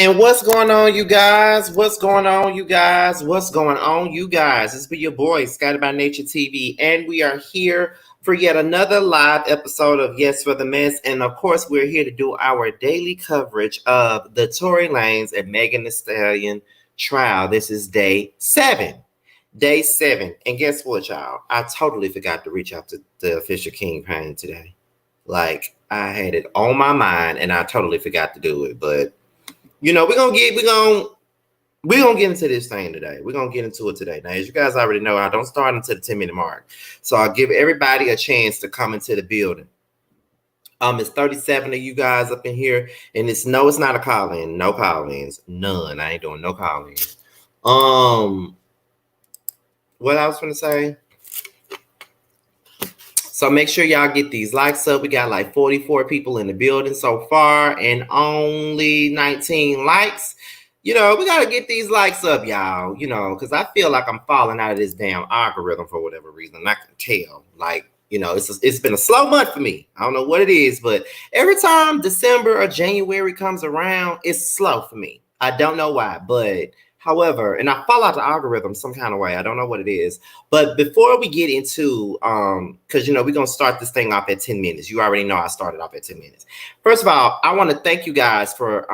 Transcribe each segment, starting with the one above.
And what's going on, you guys? What's going on, you guys? What's going on, you guys? It's be your boy, Scotty by Nature TV, and we are here for yet another live episode of Yes for the Mess. And of course, we're here to do our daily coverage of the Tory Lanez and Megan Thee Stallion trial. This is day 7. Day 7. And guess what, y'all? I totally forgot to reach out to the official Kingpin today. Like, I had it on my mind, and I totally forgot to do it, but you know, we're gonna get into this thing today. We're gonna get into it today. Now, as you guys already know, I don't start until the 10-minute mark. So I'll give everybody a chance to come into the building. It's 37 of you guys up in here, and it's not a call-in. No call-ins. None. I ain't doing no call-ins. What I was gonna say? So make sure y'all get these likes up. We got like 44 people in the building so far and only 19 likes. You know, we got to get these likes up, y'all, you know, because I feel like I'm falling out of this damn algorithm for whatever reason. I can tell. Like, you know, it's been a slow month for me. I don't know what it is, but every time December or January comes around, it's slow for me. I don't know why, but however, and I fall out the algorithm some kind of way. I don't know what it is. But before we get into, because, you know, we're going to start this thing off at 10 minutes. You already know I started off at 10 minutes. First of all, I want to thank you guys for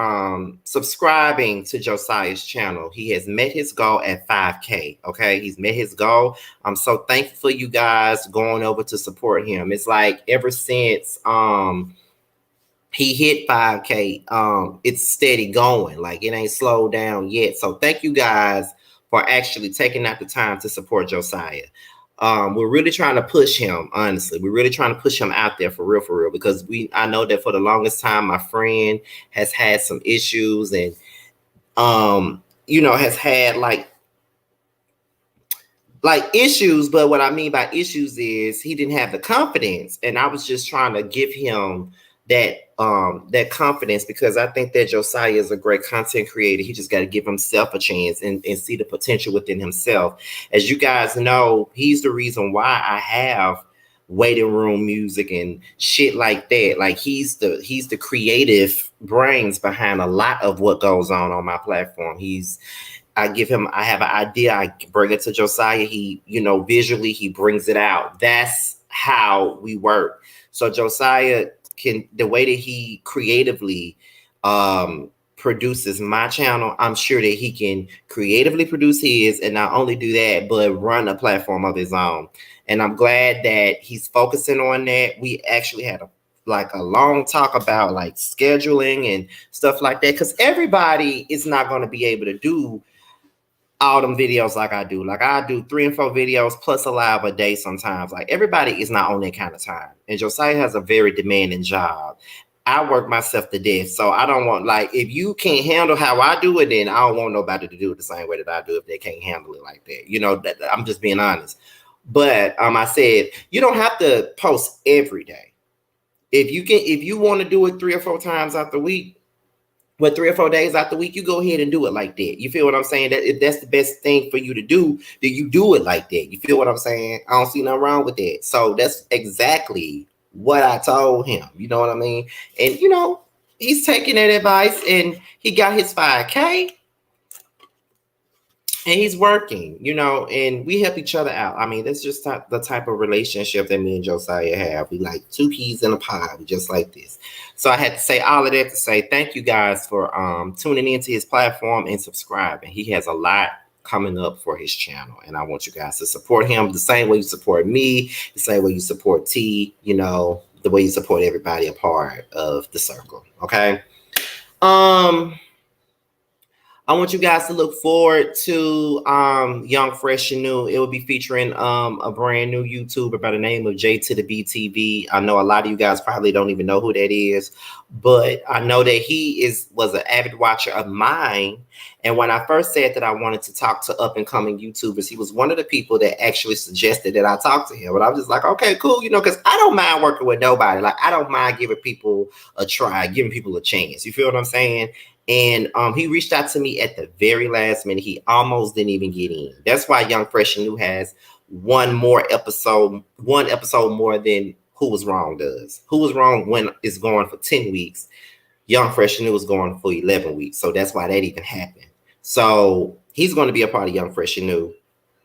subscribing to Josiah's channel. He has met his goal at 5K, okay? He's met his goal. I'm so thankful for you guys going over to support him. It's like ever since he hit 5K, it's steady going. Like, it ain't slowed down yet. So thank you guys for actually taking out the time to support Josiah. We're really trying to push him, honestly. We're really trying to push him out there for real, because I know that for the longest time, my friend has had some issues and, you know, has had like issues. But what I mean by issues is he didn't have the confidence. And I was just trying to give him that confidence, because I think that Josiah is a great content creator. He just got to give himself a chance and see the potential within himself. As you guys know, he's the reason why I have waiting room music and shit like that. Like, he's the creative brains behind a lot of what goes on my platform. I have an idea, I bring it to Josiah. He, you know, visually, he brings it out. That's how we work. So Josiah the way that he creatively produces my channel, I'm sure that he can creatively produce his, and not only do that, but run a platform of his own. And I'm glad that he's focusing on that. We actually had a long talk about like scheduling and stuff like that, because everybody is not going to be able to do all them videos like I do. Like, I do 3 and 4 videos plus a live a day sometimes. Like, everybody is not on that kind of time. And Josiah has a very demanding job. I work myself to death. So I don't want, like, if you can't handle how I do it, then I don't want nobody to do it the same way that I do if they can't handle it like that. You know, I'm just being honest. But I said, you don't have to post every day. If you want to do it 3 or 4 times out the week, 3 or 4 days out the week, you go ahead and do it like that. You feel what I'm saying? That if that's the best thing for you to do, then you do it like that. You feel what I'm saying? I don't see nothing wrong with that. So that's exactly what I told him. You know what I mean? And, you know, he's taking that advice, and he got his 5K. And he's working, you know, and we help each other out. I mean, that's just the type of relationship that me and Josiah have. We like 2 peas in a pod, just like this. So I had to say all of that to say thank you guys for tuning into his platform and subscribing. He has a lot coming up for his channel, and I want you guys to support him the same way you support me, the same way you support T, you know, the way you support everybody a part of the circle. Okay. I want you guys to look forward to Young, Fresh, and New. It will be featuring a brand new YouTuber by the name of J to the BTV. I know a lot of you guys probably don't even know who that is, but I know that he was an avid watcher of mine. And when I first said that I wanted to talk to up-and-coming YouTubers, he was one of the people that actually suggested that I talk to him. But I was just like, okay, cool, you know, because I don't mind working with nobody. Like, I don't mind giving people a try, giving people a chance. You feel what I'm saying? And he reached out to me at the very last minute. He almost didn't even get in. That's why Young, Fresh, and New has one episode more than Who Was Wrong does. Who Was Wrong when it's going for 10 weeks. Young Fresh and New is going for 11 weeks. So that's why that even happened. So he's going to be a part of Young Fresh and New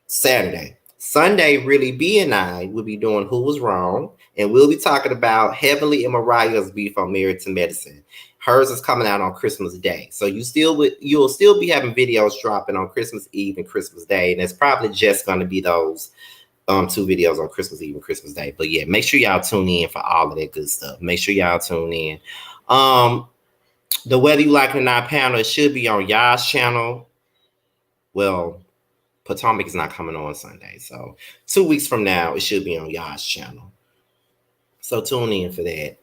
Saturday. Sunday, really, B and I will be doing Who Was Wrong, and we'll be talking about Heavenly and Mariah's beef on Married to Medicine. Hers is coming out on Christmas Day, so you'll still be having videos dropping on Christmas Eve and Christmas Day, and it's probably just going to be those two videos on Christmas Eve and Christmas Day. But yeah, make sure y'all tune in for all of that good stuff. Make sure y'all tune in. The Whether You Like It or Not panel, it should be on y'all's channel. Well, Potomac is not coming on Sunday. So 2 weeks from now, it should be on y'all's channel. So tune in for that.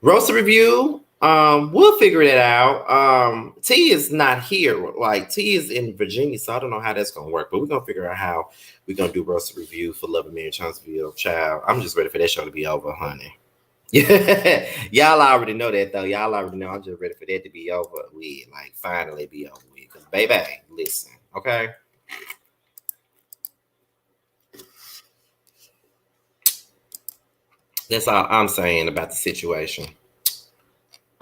Roaster review. We'll figure that out. T is not here. Like T is in Virginia, so I don't know how that's gonna work. But we're gonna figure out how we're gonna do roaster review for Love and Mary Chancellorsville. Child, I'm just ready for that show to be over, honey. Yeah, y'all already know that though. Y'all already know I'm just ready for that to be over with. Like finally be over with. Cause baby, listen, okay. That's all I'm saying about the situation.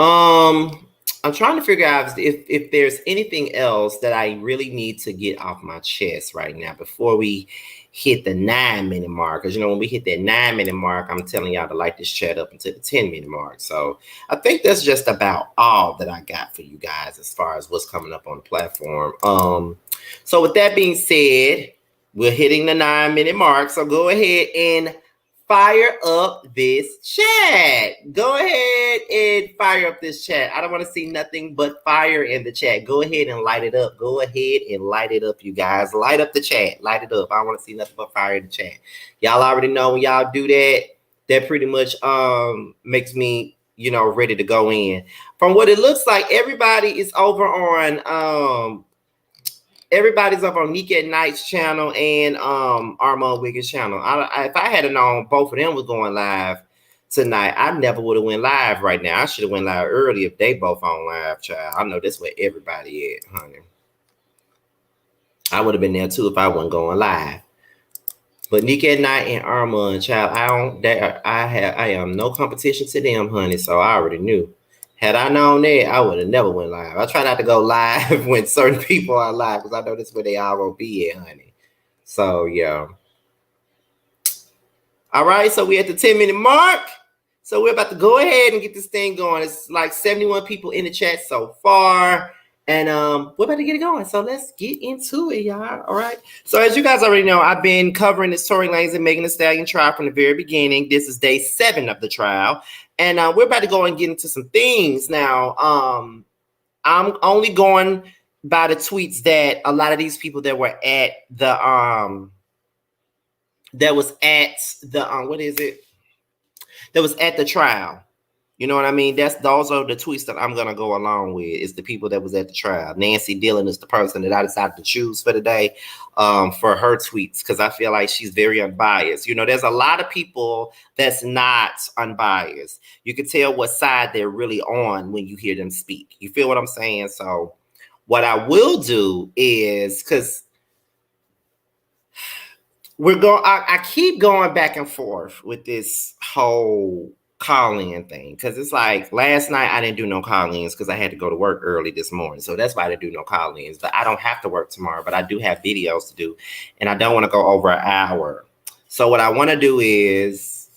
I'm trying to figure out if there's anything else that I really need to get off my chest right now before we hit the 9-minute mark. Because, you know, when we hit that 9-minute mark, I'm telling y'all to like this chat up until the 10-minute mark. So I think that's just about all that I got for you guys as far as what's coming up on the platform. So with that being said, we're hitting the 9-minute mark. So go ahead and fire up this chat. Go ahead and fire up this chat. I don't want to see nothing but fire in the chat. Go ahead and light it up. Go ahead and light it up, you guys. Light up the chat. Light it up. I don't want to see nothing but fire in the chat. Y'all already know when y'all do that, that pretty much makes me, you know, ready to go in. From what it looks like, everybody is over on everybody's up on Nick at Night's channel and Armand Wiggins' channel. If I had known both of them was going live tonight, I never would have went live right now. I should have went live early if they both on live, child. I know that's where everybody at, honey. I would have been there too if I wasn't going live. But Nick at Night and Armand, child, I am no competition to them, honey. So I already knew. Had I known that, I would have never went live. I try not to go live when certain people are live because I know that's where they all gonna be at, honey. So yeah. All right, so we're at the 10-minute mark. So we're about to go ahead and get this thing going. It's like 71 people in the chat so far. And we're about to get it going. So let's get into it, y'all. All right. So as you guys already know, I've been covering this Tory Lanez and Megan Thee Stallion trial from the very beginning. This is day 7 of the trial. And we're about to go and get into some things. Now, I'm only going by the tweets that a lot of these people that were at the that was at the trial. You know what I mean? Those are the tweets that I'm gonna go along with. Is the people that was at the trial. Nancy Dillon is the person that I decided to choose for today for her tweets because I feel like she's very unbiased. You know, there's a lot of people that's not unbiased. You can tell what side they're really on when you hear them speak. You feel what I'm saying? So what I will do is because I keep going back and forth with this whole call-in thing because it's like last night I didn't do no call-ins because I had to go to work early this morning, so that's why I didn't do no call-ins. But I don't have to work tomorrow, but I do have videos to do, and I don't want to go over an hour. So what I want to do is,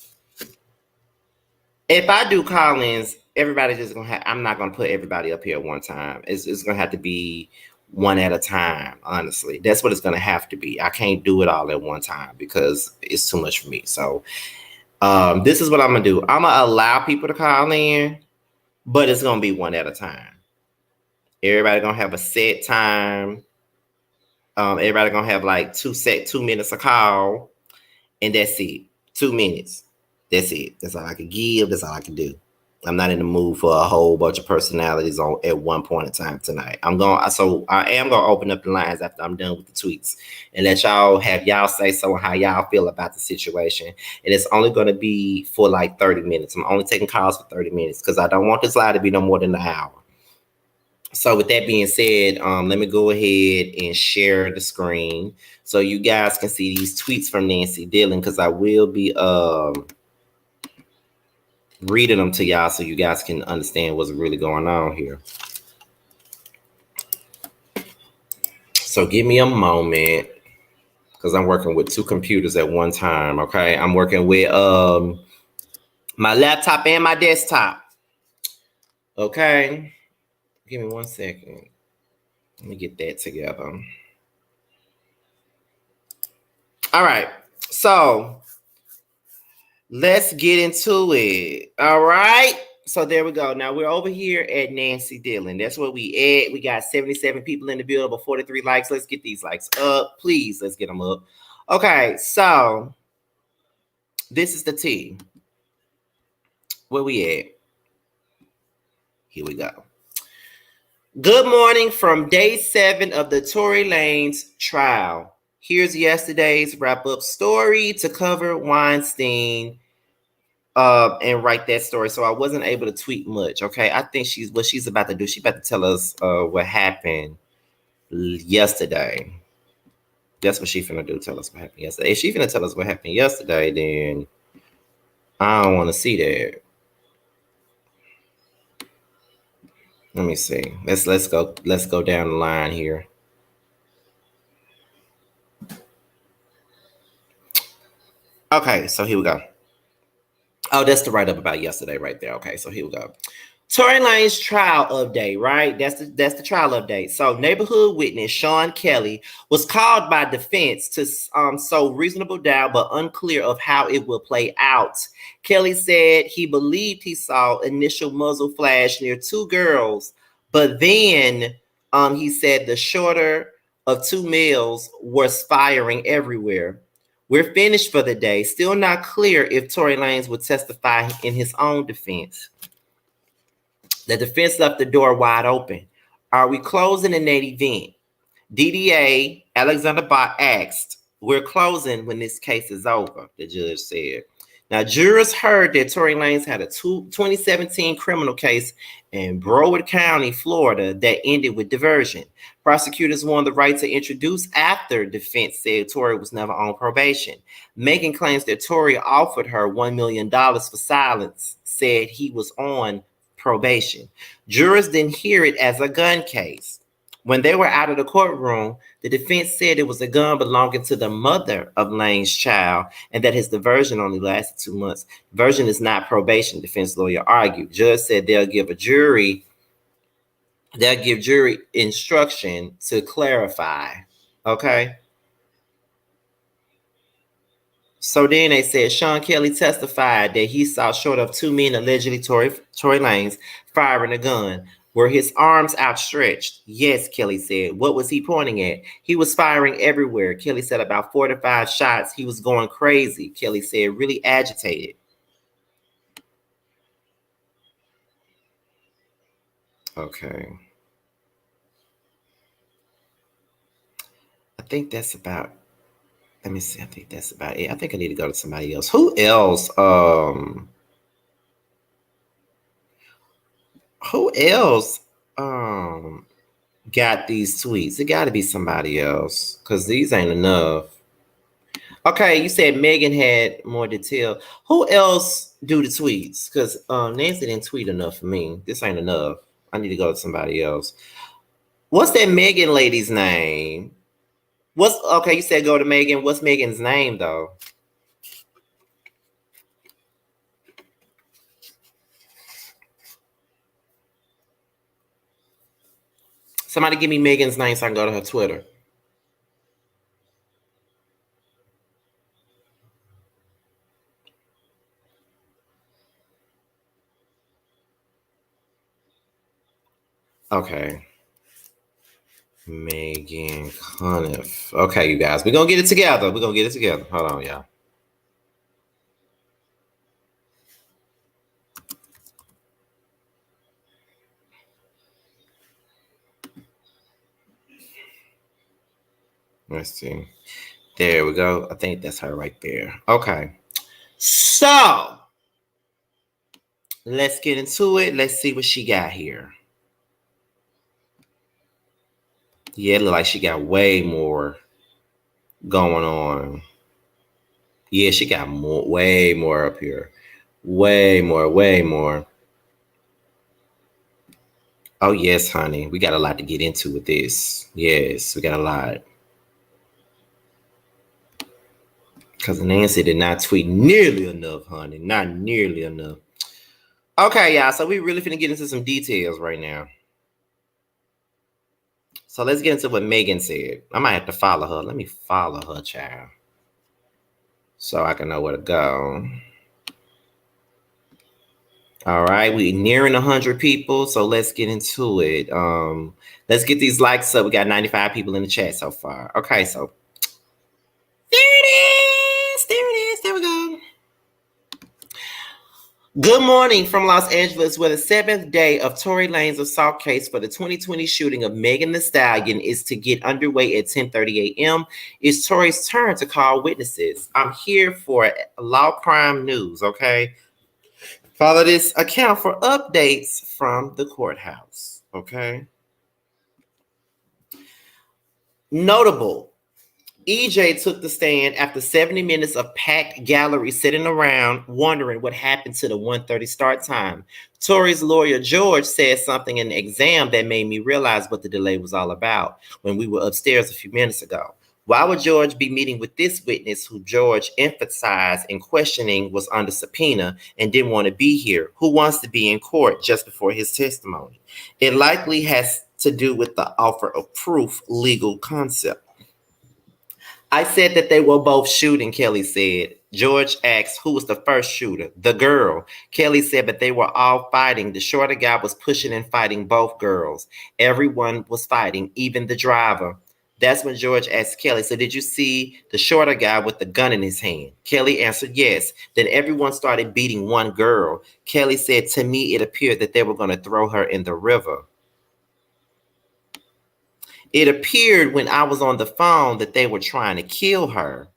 if I do call-ins, everybody's just gonna have. I'm not gonna put everybody up here at one time. It's gonna have to be one at a time. Honestly, that's what it's gonna have to be. I can't do it all at one time because it's too much for me. So. This is what I'm gonna do. I'm gonna allow people to call in, but it's gonna be one at a time. Everybody gonna have a set time. Everybody gonna have like 2 minutes a call, and that's it. 2 minutes. That's it. That's all I can give. That's all I can do. I'm not in the mood for a whole bunch of personalities at one point in time tonight. I am gonna open up the lines after I'm done with the tweets and let y'all have y'all say so and how y'all feel about the situation. And it's only gonna be for like 30 minutes. I'm only taking calls for 30 minutes because I don't want this live to be no more than an hour. So with that being said, let me go ahead and share the screen so you guys can see these tweets from Nancy Dillon because I will be reading them to y'all so you guys can understand what's really going on here. So give me a moment because I'm working with two computers at one time. Okay, I'm working with my laptop and my desktop. Okay, give me 1 second. Let me get that together. All right, so let's get into it. All right. So there we go. Now we're over here at Nancy Dillon. That's where we at. We got 77 people in the building, but 43 likes. Let's get these likes up. Please, let's get them up. Okay, so this is the T. Where we at? Here we go. Good morning from day 7 of the Tory Lanez trial. Here's yesterday's wrap-up story to cover Weinstein and write that story. So I wasn't able to tweet much. Okay, I think she's about to do. She's about to tell us what happened yesterday. That's what she's finna do. Tell us what happened yesterday. If she's finna tell us what happened yesterday, then I don't want to see that. Let me see. Let's go down the line here. Okay, so here we go. Oh, that's the write-up about yesterday right there. Okay, so here we go. Tory Lanez trial update, right? That's the trial update. So neighborhood witness Sean Kelly was called by defense to sow reasonable doubt but unclear of how it will play out. Kelly said he believed he saw initial muzzle flash near 2 girls, but then he said the shorter of 2 males was firing everywhere. We're finished for the day. Still not clear if Tory Lanez would testify in his own defense. The defense left the door wide open. Are we closing in that event? DDA Alexander Bott asked, we're closing when this case is over, the judge said. Now, jurors heard that Tory Lanez had a 2017 criminal case in Broward County, Florida, that ended with diversion. Prosecutors won the right to introduce after defense said Tory was never on probation. Making claims that Tory offered her $1 million for silence, said he was on probation. Jurors didn't hear it as a gun case. When they were out of the courtroom, the defense said it was a gun belonging to the mother of Lane's child and that his diversion only lasted 2 months. Diversion is not probation, defense lawyer argued. Judge said they'll give jury instruction to clarify. Okay. So then they said Sean Kelly testified that he saw short of 2 men, allegedly Tory Lanez, firing a gun. Were his arms outstretched? Yes, Kelly said. What was he pointing at? He was firing everywhere. Kelly said about 4 to 5 shots. He was going crazy, Kelly said, really agitated. Okay. I think that's about, let me see. I think that's about it. I think I need to go to somebody else. Who else? Got these tweets? It got to be somebody else because these ain't enough. Okay, you said Megan had more detail. Who else do the tweets? Because Nancy didn't tweet enough for me. This ain't enough. I need to go to somebody else. What's that Megan lady's name? Okay? You said go to Megan. What's Megan's name though? Somebody give me Megan's name so I can go to her Twitter. Okay. Megan Cuniff. Okay, you guys. We're going to get it together. Hold on, y'all. Let's see. There we go. I think that's her right there. Okay. So, let's get into it. Let's see what she got here. Yeah, it look like she got way more going on. Yeah, she got way more up here. Way more, way more. Oh, yes, honey. We got a lot to get into with this. Yes, we got a lot. Because Nancy did not tweet nearly enough, honey. Not nearly enough. Okay, y'all. So we really finna get into some details right now. So let's get into what Megan said. I might have to follow her. Let me follow her, child, so I can know where to go. All right, we nearing 100 people, so let's get into it. Let's get these likes up. We got 95 people in the chat so far. Okay, so there it is. There it is. There we go. Good morning from Los Angeles, where the seventh day of Tory Lanez assault case for the 2020 shooting of Megan Thee Stallion is to get underway at 10:30 a.m. It's Tory's turn to call witnesses. I'm here for law crime news, okay? Follow this account for updates from the courthouse, okay? Notable. EJ took the stand after 70 minutes of packed gallery sitting around wondering what happened to the 1:30 start time. Tory's lawyer George said something in the exam that made me realize what the delay was all about when we were upstairs a few minutes ago. Why would George be meeting with this witness who George emphasized in questioning was under subpoena and didn't want to be here? Who wants to be in court just before his testimony? It likely has to do with the offer of proof legal concept. I said that they were both shooting, Kelly said. George asked who was the first shooter. The girl. Kelly said, but they were all fighting. The shorter guy was pushing and fighting both girls. Everyone was fighting, even the driver. That's when George asked Kelly, so did you see the shorter guy with the gun in his hand? Kelly answered yes. Then everyone started beating one girl. Kelly said, to me, it appeared that they were going to throw her in the river. It appeared when I was on the phone that they were trying to kill her.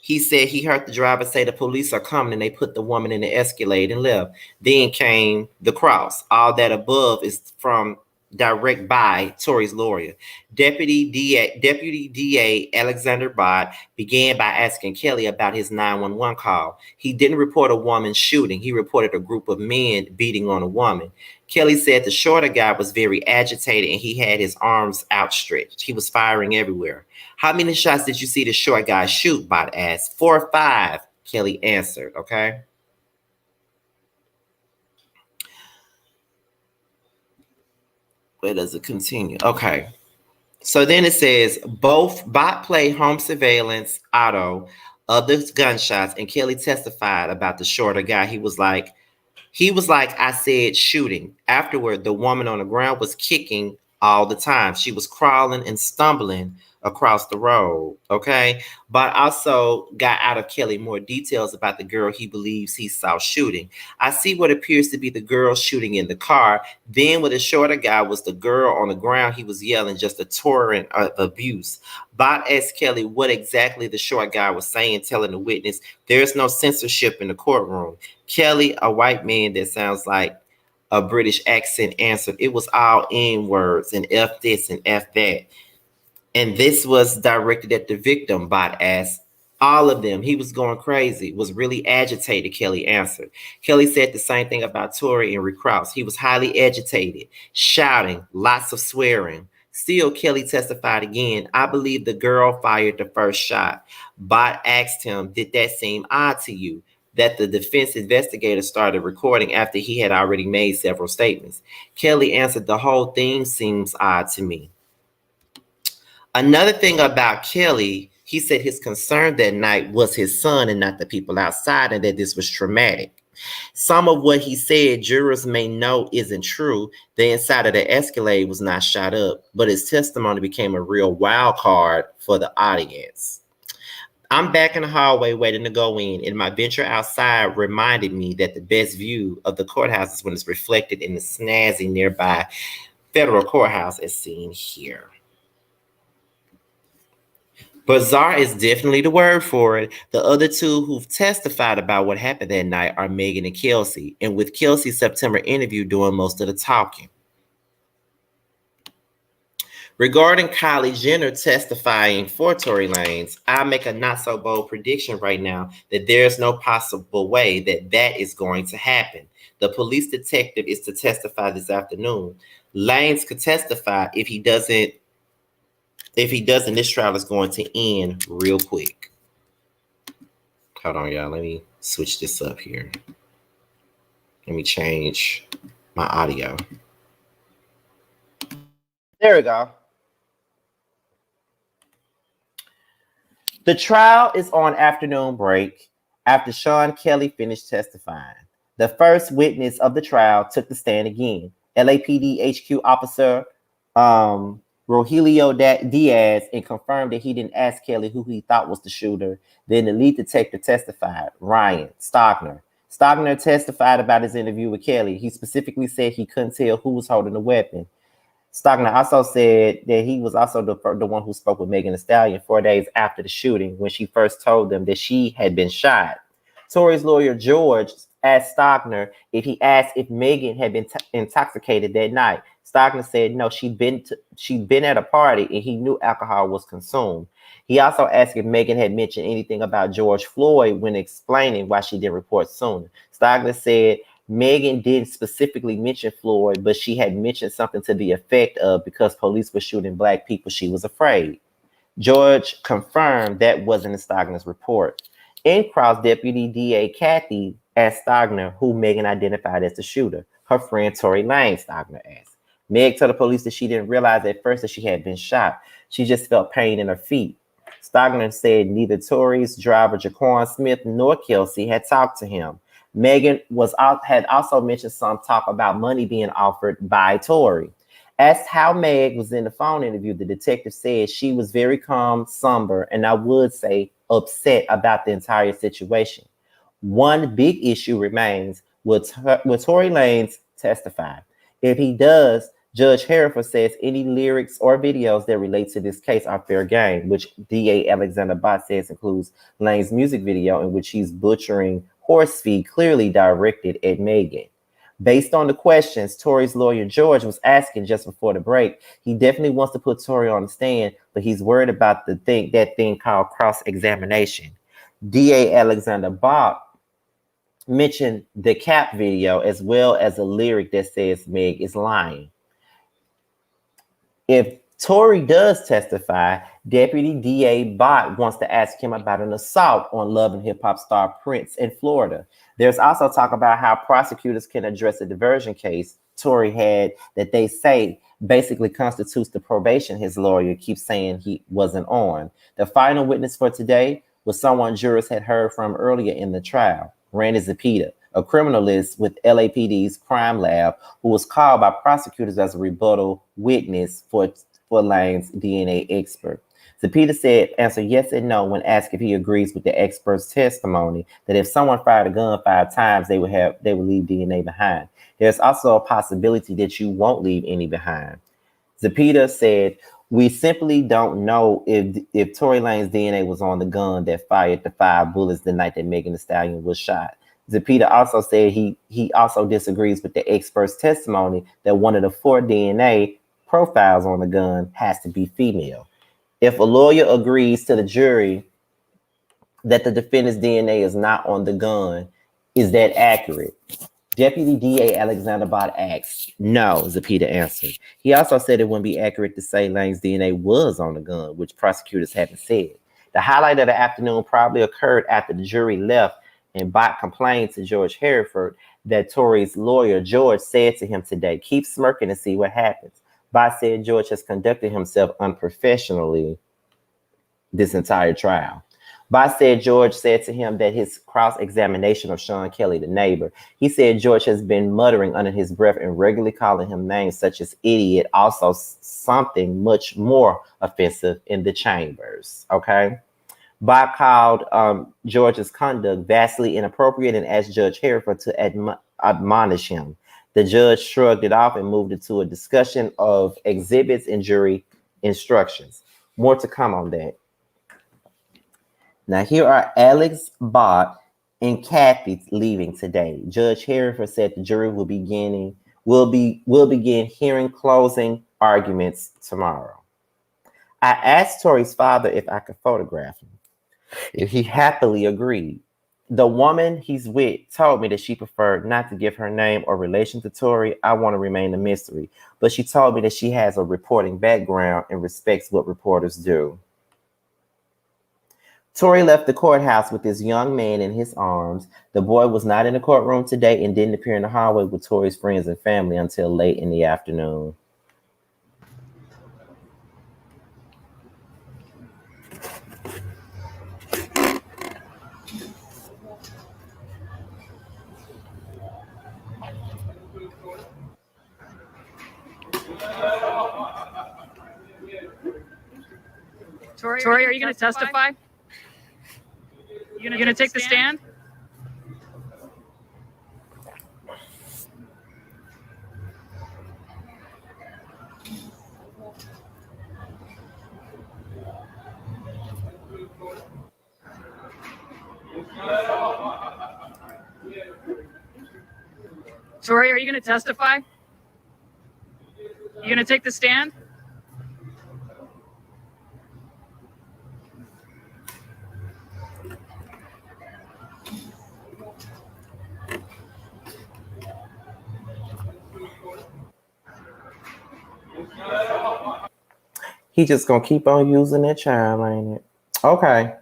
He said he heard the driver say the police are coming and they put the woman in the Escalade and left. Then came the cross. All that above is from direct by Tory's lawyer. Deputy DA Alexander Bott began by asking Kelly about his 911 call. He didn't report a woman shooting. He reported a group of men beating on a woman. Kelly said the shorter guy was very agitated and he had his arms outstretched. He was firing everywhere. How many shots did you see the short guy shoot? Bott asked. 4 or 5, Kelly answered, okay? Where does it continue? Okay. So then it says, both Bott played home surveillance auto of the gunshots, and Kelly testified about the shorter guy. He was like, I said shooting. Afterward, the woman on the ground was kicking all the time. She was crawling and stumbling across the road. Okay. But also got out of Kelly more details about the girl he believes he saw shooting. I see what appears to be the girl shooting in the car. Then with the shorter guy was the girl on the ground. He was yelling just a torrent of abuse. Bott asked Kelly what exactly the short guy was saying, telling the witness there's no censorship in the courtroom. Kelly, a white man that sounds like a British accent, answered, it was all N words and F this and F that. And this was directed at the victim, Bott asked. All of them. He was going crazy, was really agitated, Kelly answered. Kelly said the same thing about Tory and Rick Krause. He was highly agitated, shouting, lots of swearing. Still, Kelly testified again. I believe the girl fired the first shot. Bott asked him, did that seem odd to you? That the defense investigator started recording after he had already made several statements. Kelly answered, the whole thing seems odd to me. Another thing about Kelly, he said his concern that night was his son and not the people outside, and that this was traumatic. Some of what he said jurors may know isn't true. The inside of the Escalade was not shot up, but his testimony became a real wild card for the audience. I'm back in the hallway waiting to go in, and my venture outside reminded me that the best view of the courthouse is when it's reflected in the snazzy nearby federal courthouse as seen here. Bizarre is definitely the word for it. The other two who've testified about what happened that night are Megan and Kelsey, and with Kelsey's September interview doing most of the talking. Regarding Kylie Jenner testifying for Tory Lanez, I make a not so bold prediction right now that there's no possible way that that is going to happen. The police detective is to testify this afternoon. Lanez could testify if he doesn't. If he doesn't, this trial is going to end real quick. Hold on, y'all. Let me switch this up here. Let me change my audio. There we go. The trial is on afternoon break after Sean Kelly finished testifying. The first witness of the trial took the stand again. LAPD HQ officer Rogelio Diaz, and confirmed that he didn't ask Kelly who he thought was the shooter. Then the lead detective testified, Ryan Stogner. Stogner testified about his interview with Kelly. He specifically said he couldn't tell who was holding the weapon. Stogner also said that he was also the one who spoke with Megan Thee Stallion 4 days after the shooting when she first told them that she had been shot. Tory's lawyer, George, asked Stogner if he asked if Megan had been intoxicated that night. Stogner said no, she'd been at a party and he knew alcohol was consumed. He also asked if Megan had mentioned anything about George Floyd when explaining why she didn't report sooner. Stogner said Megan didn't specifically mention Floyd, but she had mentioned something to the effect of because police were shooting black people, she was afraid. George confirmed that wasn't in Stogner's report. In-cross Deputy DA Kathy asked Stogner who Megan identified as the shooter. Her friend Tory Lanez, Stogner asked. Meg told the police that she didn't realize at first that she had been shot. She just felt pain in her feet. Stogner said neither Tory's driver Jaquan Smith nor Kelsey had talked to him. Megan had also mentioned some talk about money being offered by Tory. Asked how Meg was in the phone interview, the detective said she was very calm, somber, and I would say upset about the entire situation. One big issue remains, will Tory Lanez testify? If he does, Judge Hereford says any lyrics or videos that relate to this case are fair game, which DA Alexander Bott says includes Lanez's music video in which he's butchering horse feed clearly directed at Megan. Based on the questions Tory's lawyer George was asking just before the break, he definitely wants to put Tory on the stand, but he's worried about that thing called cross-examination. DA Alexander Bott mentioned the cap video as well as a lyric that says Meg is lying. If Tory does testify, Deputy DA Bott wants to ask him about an assault on Love and Hip Hop star Prince in Florida. There's also talk about how prosecutors can address a diversion case Tory had that they say basically constitutes the probation his lawyer keeps saying he wasn't on. The final witness for today was someone jurors had heard from earlier in the trial, Randy Zepeda, a criminalist with LAPD's crime lab who was called by prosecutors as a rebuttal witness for Lanez's DNA expert. Zepeda said answer yes and no when asked if he agrees with the expert's testimony that if someone fired a gun 5 times, they would leave DNA behind. There's also a possibility that you won't leave any behind. Zepeda said, we simply don't know if Tory Lanez's DNA was on the gun that fired the 5 bullets the night that Megan Thee Stallion was shot. Zepeda also said he also disagrees with the expert's testimony that one of the 4 DNA profiles on the gun has to be female. If a lawyer agrees to the jury that the defendant's DNA is not on the gun, is that accurate? Deputy DA Alexander Bott asked. No, Zepeda answered. He also said it wouldn't be accurate to say Lanez's DNA was on the gun, which prosecutors haven't said. The highlight of the afternoon probably occurred after the jury left and Bott complained to George Hereford that Tory's lawyer, George, said to him today, keep smirking and see what happens. Bott said George has conducted himself unprofessionally this entire trial. Bott said George said to him that his cross-examination of Sean Kelly, the neighbor, he said George has been muttering under his breath and regularly calling him names such as idiot, also something much more offensive in the chambers, okay? Bott called George's conduct vastly inappropriate and asked Judge Hereford to admonish him. The judge shrugged it off and moved into a discussion of exhibits and jury instructions. More to come on that. Now here are Alex, Bott, and Kathy leaving today. Judge Hereford said the jury will begin hearing closing arguments tomorrow. I asked Tory's father if I could photograph him, and he happily agreed. The woman he's with told me that she preferred not to give her name or relation to Tory. I want to remain a mystery, but she told me that she has a reporting background and respects what reporters do. Tory left the courthouse with this young man in his arms. The boy was not in the courtroom today and didn't appear in the hallway with Tory's friends and family until late in the afternoon. Tory, are you going to testify? You going to take the stand? Tory, are you going to testify? You going to take the stand? He just gonna keep on using that charm, ain't it? Okay.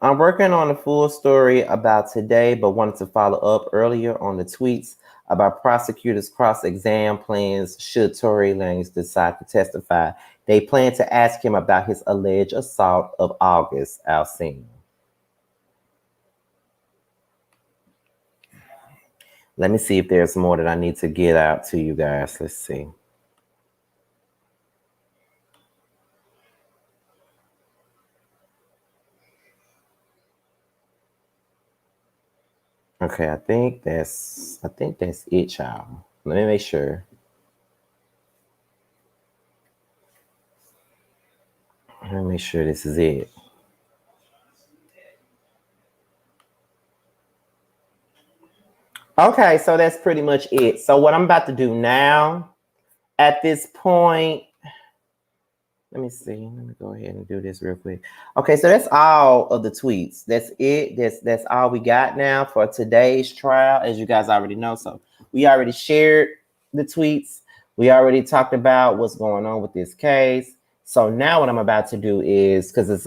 I'm working on a full story about today, but wanted to follow up earlier on the tweets about prosecutors' cross-exam plans should Tory Lanez decide to testify. They plan to ask him about his alleged assault of August Alsina. Let me see if there's more that I need to get out to you guys. Let's see. Okay, I think that's it, y'all. Let me make sure. Let me make sure this is it. Okay, so that's pretty much it. So what I'm about to do now, at this point, let me see. Let me go ahead and do this real quick. Okay, so that's all of the tweets. That's it. That's all we got now for today's trial, as you guys already know. So we already shared the tweets. We already talked about what's going on with this case. So now what I'm about to do is, because it's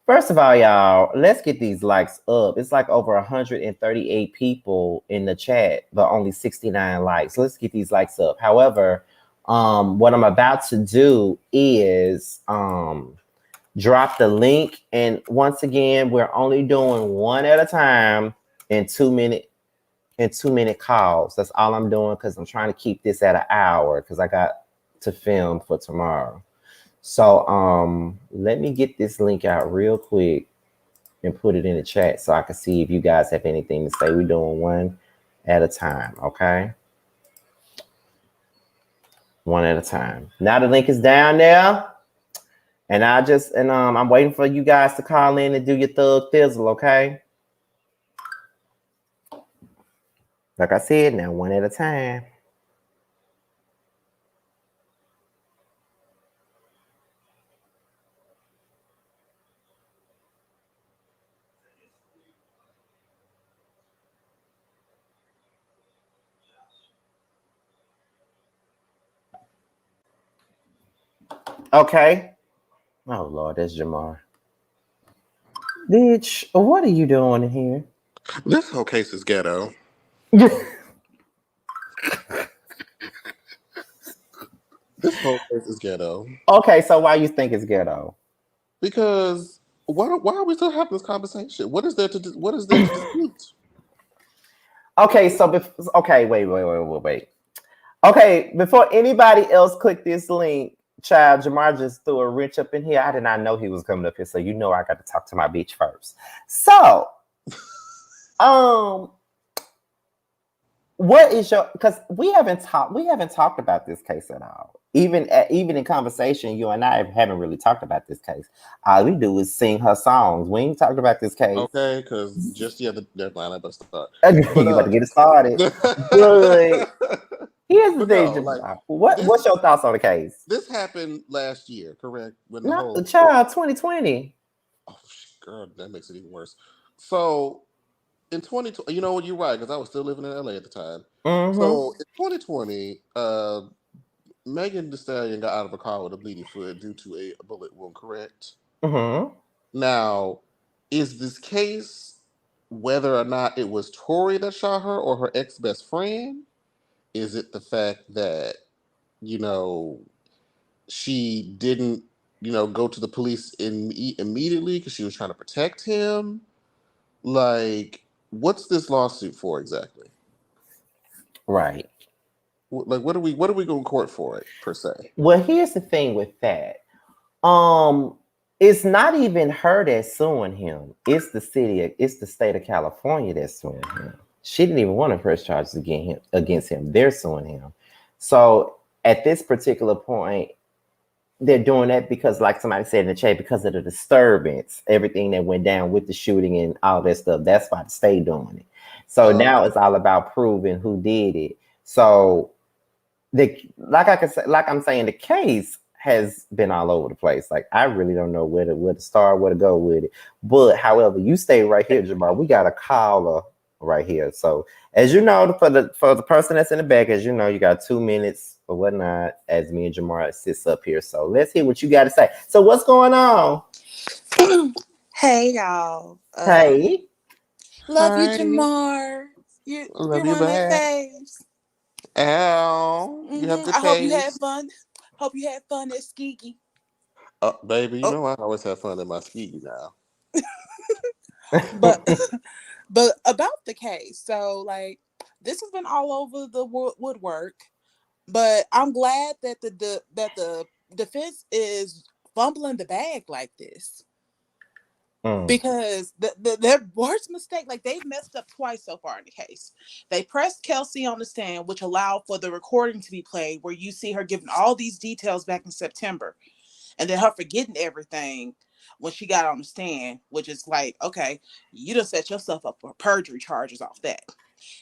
first of all, y'all, let's get these likes up. It's like over 138 people in the chat, but only 69 likes. Let's get these likes up. However, what I'm about to do is drop the link. And once again, we're only doing one at a time in 2-minute calls. That's all I'm doing, because I'm trying to keep this at an hour because I got to film for tomorrow. So let me get this link out real quick and put it in the chat so I can see if you guys have anything to say. We're doing one at a time, okay? One at a time. Now the link is down there, and I'm waiting for you guys to call in and do your thug thizzle, okay? Like I said, now one at a time. Okay. Oh Lord, that's Jamar. Bitch, what are you doing in here? This whole case is ghetto. This whole case is ghetto. Okay, so why you think it's ghetto? Because why are we still having this conversation? What is there to dispute? Okay, so wait. Okay, before anybody else click this link, child, Jamar just threw a wrench up in here. I did not know he was coming up here, so you know I got to talk to my bitch first. So, what is your? Because we haven't talked about this case at all. Even in conversation, you and I haven't really talked about this case. All we do is sing her songs. We ain't talked about this case. Okay, because just the other deadline, I better start. You about to get it started. Good. Here's the But thing, no, like Jamal. this What's your thoughts on the case? this happened last year, correct? When the No, whole child, 2020. oh girl, that makes it even worse. So in 2020, you know what? You're right because I was still living in LA at the time. Mm-hmm. So in 2020, Megan Thee Stallion got out of a car with a bleeding foot due to a bullet wound. Correct. Mm-hmm. Now, is this case whether or not it was Tory that shot her or her ex best friend? Is it the fact that you know she didn't go to the police immediately because she was trying to protect him? Like, what's this lawsuit for exactly? Right. Like, what are we going to court for it per se? Well, here's the thing with that. Um, it's not even her that's suing him. It's the state of California that's suing him. She didn't even want to press charges against him. They're suing him. So at this particular point, they're doing that because, like somebody said in the chat, because of the disturbance, everything that went down with the shooting and all that stuff. That's why the state doing it. So now Okay. it's all about proving who did it. So like I'm saying, the case has been all over the place. Like I really don't know where to start, where to go with it. But however, you stay right here, Jamal. We got a caller right here. So as you know, for the person that's in the back, as you know, you got 2 minutes or whatnot as me and Jamar sits up here. So let's hear what you got to say. So what's going on? Hey y'all. Hey. Love you, Hi. Jamar. You're Love you one of my back. faves. Al, you have good I hope you had taste. fun. Hope you had fun at Skiki. Baby, you Oh, know I always have fun in my ski now. but but about the case, so like this has been all over the woodwork. But I'm glad that the defense is fumbling the bag like this. Because their worst mistake, like they've messed up twice so far in the case. They pressed Kelsey on the stand, which allowed for the recording to be played, where you see her giving all these details back in September, and then her forgetting everything when she got on the stand, which is like, okay, you done set yourself up for perjury charges off that.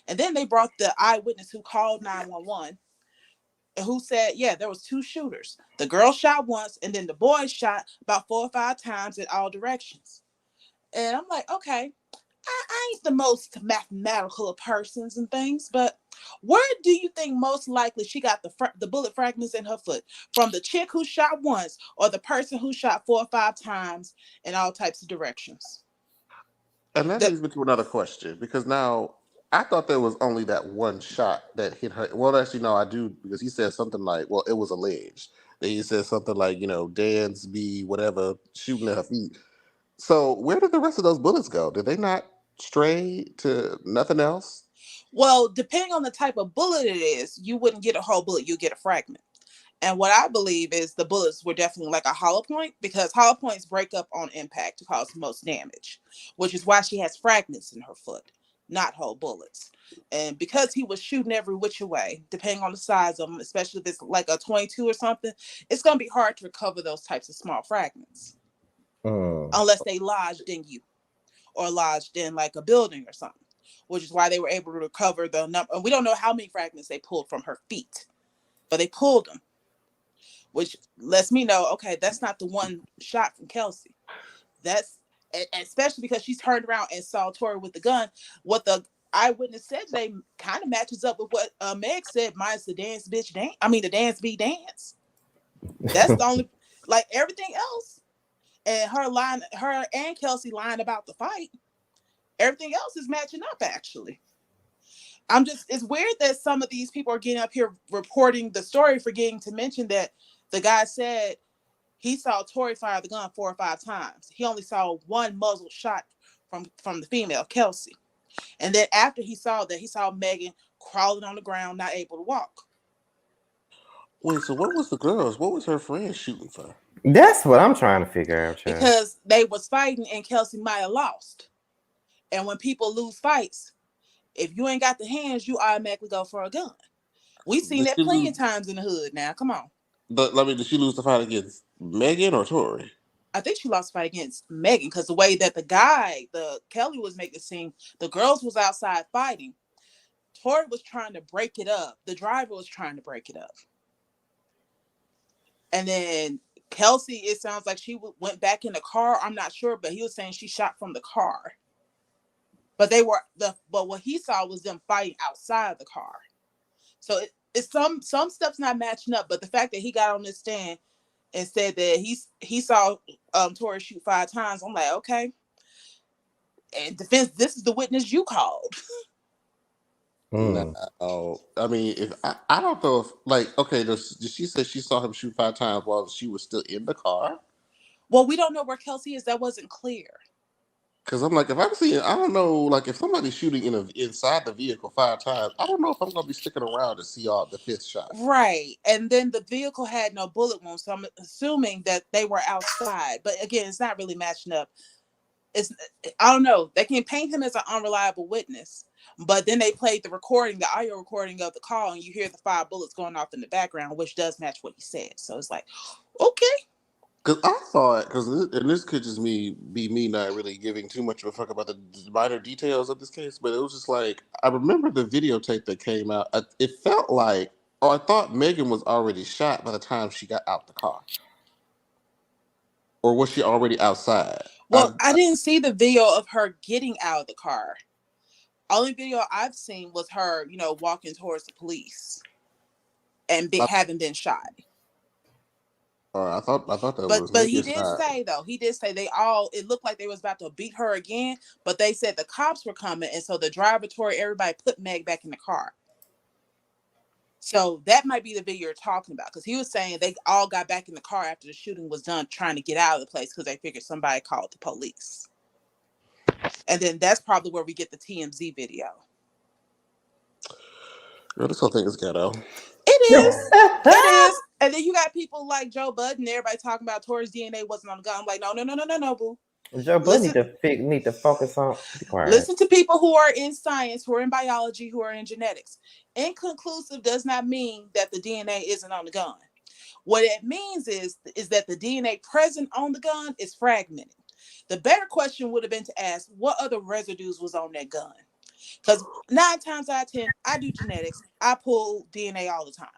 And then they brought the eyewitness who called 911, who said, yeah, there was two shooters. The girl shot once, and then the boy shot about 4 or 5 times in all directions. And I'm like, okay, I ain't the most mathematical of persons and things, but where do you think most likely she got the bullet fragments in her foot? From the chick who shot once, or the person who shot 4 or 5 times in all types of directions? And that The, leads me to another question because now I thought there was only that one shot that hit her. Well, actually, no, I do because he said something like, well, it was alleged. Then he said something like, Dan's be whatever shooting at her feet. So where did the rest of those bullets go? Did they not stray to nothing else? well, depending on the type of bullet it is, you wouldn't get a whole bullet, you get a fragment. And what I believe is the bullets were definitely like a hollow point, because hollow points break up on impact to cause the most damage, which is why she has fragments in her foot, not whole bullets. And because he was shooting every which way, depending on the size of them, especially if it's like a 22 or something, it's going to be hard to recover those types of small fragments Mm. unless they lodged in you or lodged in like a building or something, which is why they were able to recover the number. And we don't know how many fragments they pulled from her feet, but they pulled them, which lets me know, okay, that's not the one shot from Kelsey. That's especially because she's turned around and saw Tory with the gun. What the eyewitness said today kind of matches up with what Meg said, minus the dance bitch dance. I mean, the dance be dance. That's the only, like everything else. And her and Kelsey lying about the fight. Everything else is matching up actually. It's weird that some of these people are getting up here reporting the story, forgetting to mention that the guy said he saw Tory fire the gun 4 or 5 times. He only saw one muzzle shot from the female, Kelsey. And then after he saw that, he saw Megan crawling on the ground, not able to walk. Wait, so what was the girls? What was her friend shooting for? That's what I'm trying to figure out, child. Because they was fighting and Kelsey might have lost. And when people lose fights, if you ain't got the hands, you automatically go for a gun. We've seen Did that she plenty lose? of times in the hood now. Come on. Did she lose the fight against Megan or Tory? I think she lost the fight against Megan, because the way that the Kelly was making it seem, the girls was outside fighting. Tory was trying to break it up. The driver was trying to break it up. And then Kelsey, it sounds like she went back in the car. I'm not sure, but he was saying she shot from the car. But but what he saw was them fighting outside the car. So it's some stuff's not matching up. But the fact that he got on this stand and said that he saw Tory shoot 5 times, I'm like, okay. And defense, this is the witness you called. No, I mean, if I don't know if like okay, did she say she saw him shoot 5 times while she was still in the car? Well, we don't know where Kelsey is. That wasn't clear. Because I'm like, if I'm seeing, I don't know, like if somebody's shooting inside the vehicle 5 times, I don't know if I'm gonna be sticking around to see all the 5th shot. Right, and then the vehicle had no bullet wounds, so I'm assuming that they were outside. But again, it's not really matching up. I don't know. They can paint him as an unreliable witness, but then they played the audio recording of the call, and you hear the 5 bullets going off in the background, which does match what he said. So it's like, okay. Because I thought, and this could just be me not really giving too much of a fuck about the minor details of this case, but it was just like, I remember the videotape that came out. It felt like, I thought Megan was already shot by the time she got out the car. Or was she already outside? Well, I didn't see the video of her getting out of the car. Only video I've seen was her, walking towards the police and having been shot. I thought that was. But he did say though. He did say it looked like they was about to beat her again, but they said the cops were coming, and so the driver, Tory, everybody put Meg back in the car. So that might be the video you're talking about, because he was saying they all got back in the car after the shooting was done, trying to get out of the place because they figured somebody called the police. And then that's probably where we get the TMZ video. Girl, this whole thing is ghetto. It is. It is. And then you got people like Joe Budden, everybody talking about Tory's DNA wasn't on the gun. I'm like, no, boo. Joe Budden need to focus on. Listen to people who are in science, who are in biology, who are in genetics. Inconclusive does not mean that the DNA isn't on the gun. What it means is that the DNA present on the gun is fragmented. The better question would have been to ask what other residues was on that gun. Because 9 times out of 10, I do genetics. I pull DNA all the time.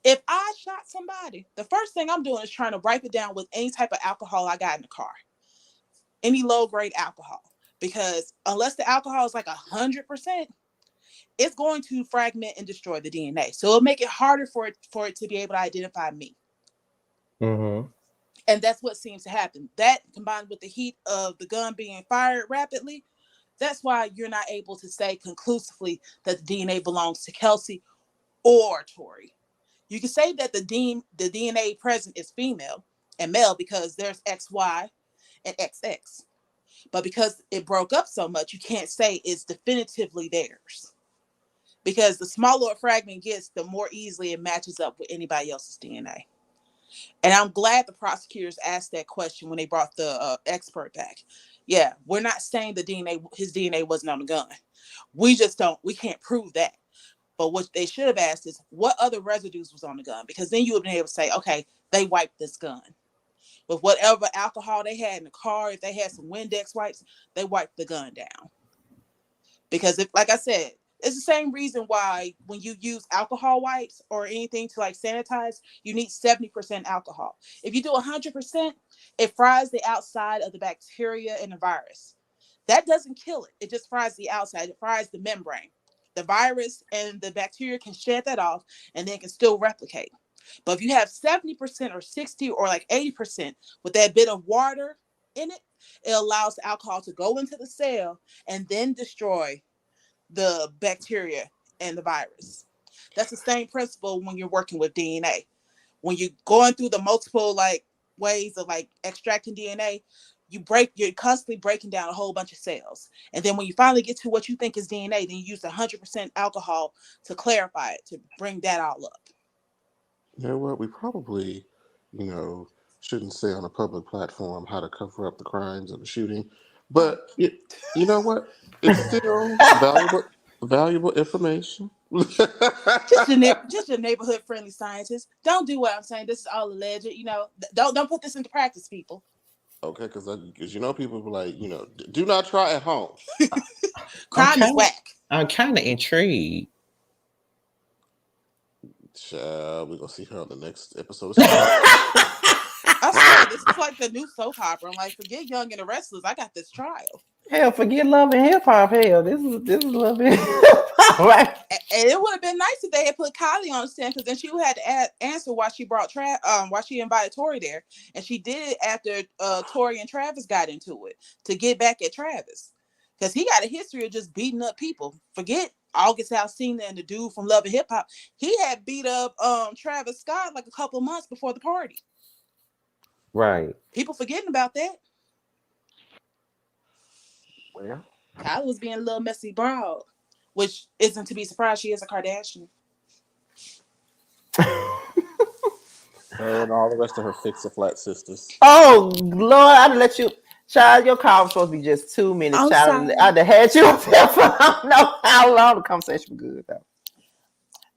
If I shot somebody, the first thing I'm doing is trying to wipe it down with any type of alcohol I got in the car. Any low-grade alcohol. Because unless the alcohol is like 100%, it's going to fragment and destroy the DNA. So it'll make it harder for it to be able to identify me. Mm-hmm. And that's what seems to happen. That, combined with the heat of the gun being fired rapidly, that's why you're not able to say conclusively that the DNA belongs to Kelsey or Tory. You can say that the DNA present is female and male because there's XY and XX. But because it broke up so much, you can't say it's definitively theirs. Because the smaller a fragment gets, the more easily it matches up with anybody else's DNA. And I'm glad the prosecutors asked that question when they brought the expert back. Yeah, we're not saying his DNA wasn't on the gun. We can't prove that. But what they should have asked is what other residues was on the gun? Because then you would have been able to say, okay, they wiped this gun. With whatever alcohol they had in the car, if they had some Windex wipes, they wiped the gun down. Because like I said, it's the same reason why when you use alcohol wipes or anything to like sanitize, you need 70% alcohol. If you do 100%, it fries the outside of the bacteria and the virus. That doesn't kill it. It just fries the outside. It fries the membrane. The virus and the bacteria can shed that off and then can still replicate. But if you have 70% or 60 or like 80% with that bit of water in it, it allows the alcohol to go into the cell and then destroy the bacteria and the virus. That's the same principle when you're working with DNA. When you're going through the multiple like ways of like extracting DNA, you're constantly breaking down a whole bunch of cells. And then when you finally get to what you think is DNA, then you use 100% alcohol to clarify it, to bring that all up. You know what? We probably, shouldn't say on a public platform how to cover up the crimes of the shooting. But you know what? It's still valuable information. just your neighborhood friendly scientist. Don't do what I'm saying. This is all alleged. Don't put this into practice, people. Okay, because people be like, do not try at home. Crime is whack. I'm kind of intrigued. We're gonna see her on the next episode. I swear, this is like the new soap opera. I'm like, forget Young and the Restless. I got this trial. Hell, forget Love and Hip Hop. Hell, this is Love and Hip Hop. Right? And it would have been nice if they had put Kylie on the stand, because then she would have had to answer why she brought why she invited Tory there, and she did it after Tory and Travis got into it to get back at Travis, because he got a history of just beating up people. Forget August Alsina and the dude from Love and Hip Hop. He had beat up Travis Scott like a couple of months before the party. Right. People forgetting about that. Well, Kylie was being a little messy broad, which isn't to be surprised. She is a Kardashian. Her and all the rest of her fix-a-flat sisters. oh Lord, I'd let you. Child, your call was supposed to be just 2 minutes. I'm Child, sorry. I'd have had you up there for I don't know how long. The conversation was good though.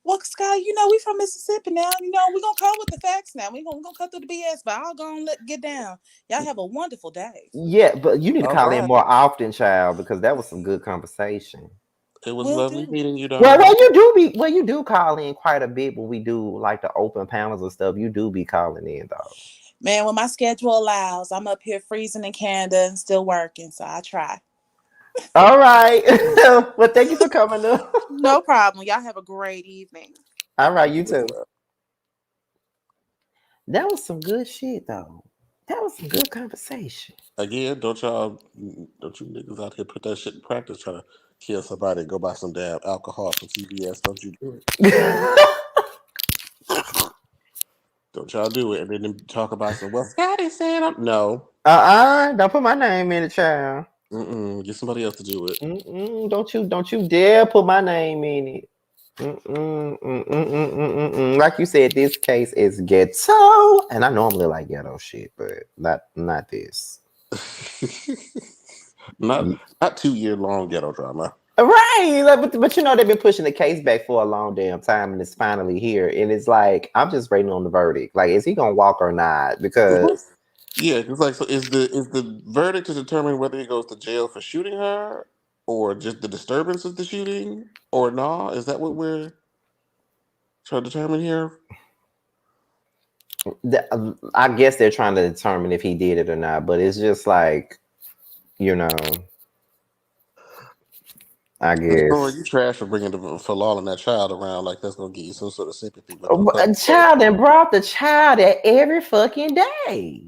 Well, Sky, we from Mississippi now. We're going to come with the facts now. We're gonna cut through the BS, but I'll go and get down. Y'all have a wonderful day. Yeah, but you need to All call in right. more often, child, because that was some good conversation. It was Will lovely do. meeting you, Well, darling. you do call in quite a bit when we do like the open panels and stuff. You do be calling in though. Man, when my schedule allows, I'm up here freezing in Canada and still working, so I try. All right. Well, thank you for coming up. No problem. Y'all have a great evening. All right, you too. That was some good shit though. That was some good conversation. Again, don't you niggas out here put that shit in practice trying to kill somebody and go buy some damn alcohol from CVS. Don't you do it. Don't y'all do it. And then talk about some, well, Scotty said no. Don't put my name in it, child. Get somebody else to do it. Don't you dare put my name in it. Like you said, this case is ghetto, and I normally like ghetto shit, but not this. not 2-year long ghetto drama. Right, like, but they've been pushing the case back for a long damn time, and it's finally here. And it's like I'm just waiting on the verdict. Like, is he gonna walk or not? Because yeah, it's like, so is the verdict to determine whether he goes to jail for shooting her, or just the disturbance of the shooting, or no? Is that what we're trying to determine here? I guess they're trying to determine if he did it or not. But it's just like, I guess. Or you trash for bringing for lolling that child around like that's gonna get you some sort of sympathy. A child and brought the child at every fucking day.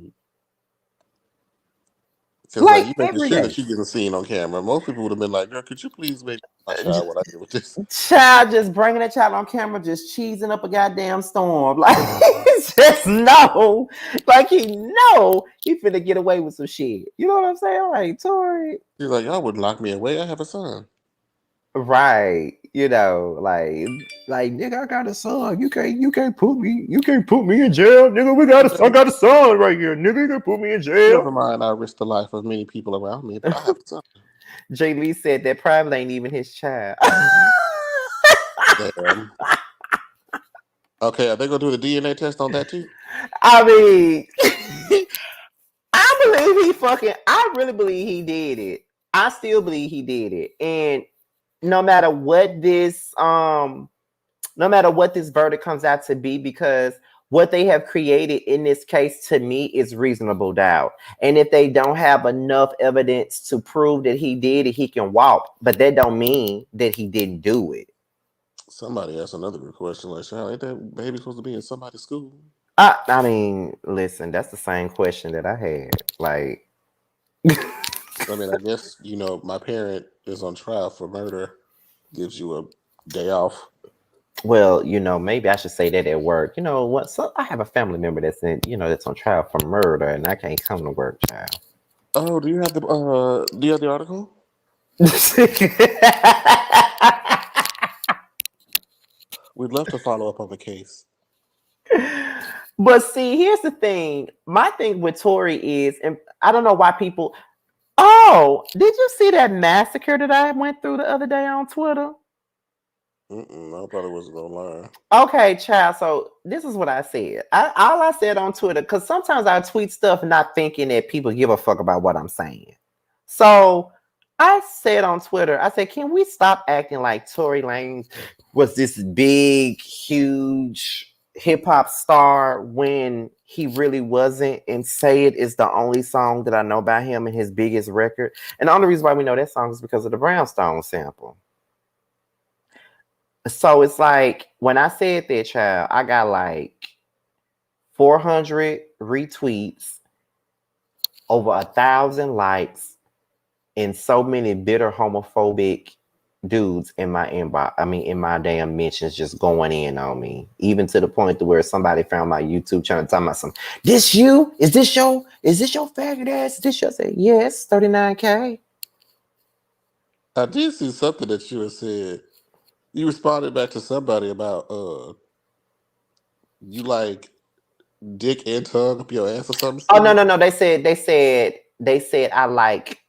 Like you making sure that you getting seen on camera. Most people would have been like, "Girl, could you please make my child what I did with this?" Child just bringing that child on camera, just cheesing up a goddamn storm. Like just know, like he finna get away with some shit. You know what I'm saying? Like Tory. He's like, "Y'all wouldn't lock me away. I have a son." Right, like nigga, I got a son. You can't put me in jail, nigga. I got a son right here, nigga. You can't put me in jail. Never mind, I risk the life of many people around me, but I have a son. Jay Lee said that probably ain't even his child. Damn. Okay, are they gonna do the DNA test on that too? I mean, I really believe he did it. I still believe he did it, and no matter what this verdict comes out to be, because what they have created in this case to me is reasonable doubt. And if they don't have enough evidence to prove that he did it, he can walk. But that don't mean that he didn't do it. Somebody asked another good question, like, ain't that baby supposed to be in somebody's school? I mean, listen, that's the same question that I had. Like, I mean, I guess, my parent is on trial for murder. Gives you a day off. Well, maybe I should say that at work. You know what? So I have a family member that's on trial for murder, and I can't come to work, child. Oh, do you have the article? We'd love to follow up on the case. But see, here's the thing. My thing with Tory is, and I don't know why people. Oh, did you see that massacre that I went through the other day on Twitter? I probably wasn't online. Okay, child. So this is what I said. All I said on Twitter, because sometimes I tweet stuff not thinking that people give a fuck about what I'm saying. So I said on Twitter, I said, can we stop acting like Tory Lanez was this big, huge hip hop star when he really wasn't? And Say It is the only song that I know by him and his biggest record. And the only reason why we know that song is because of the Brownstone sample. So it's like when I said that, child, I got like 400 retweets, over 1,000 likes, and so many bitter homophobic dudes in my inbox. I mean, in my damn mentions, just going in on me, even to the point to where somebody found my YouTube channel talking about some. This you? Is this your faggot ass? Is this your? I said, yes, 39K. I did see something that you had said. You responded back to somebody about you like dick and tongue up your ass or something Oh no, silly. no. They said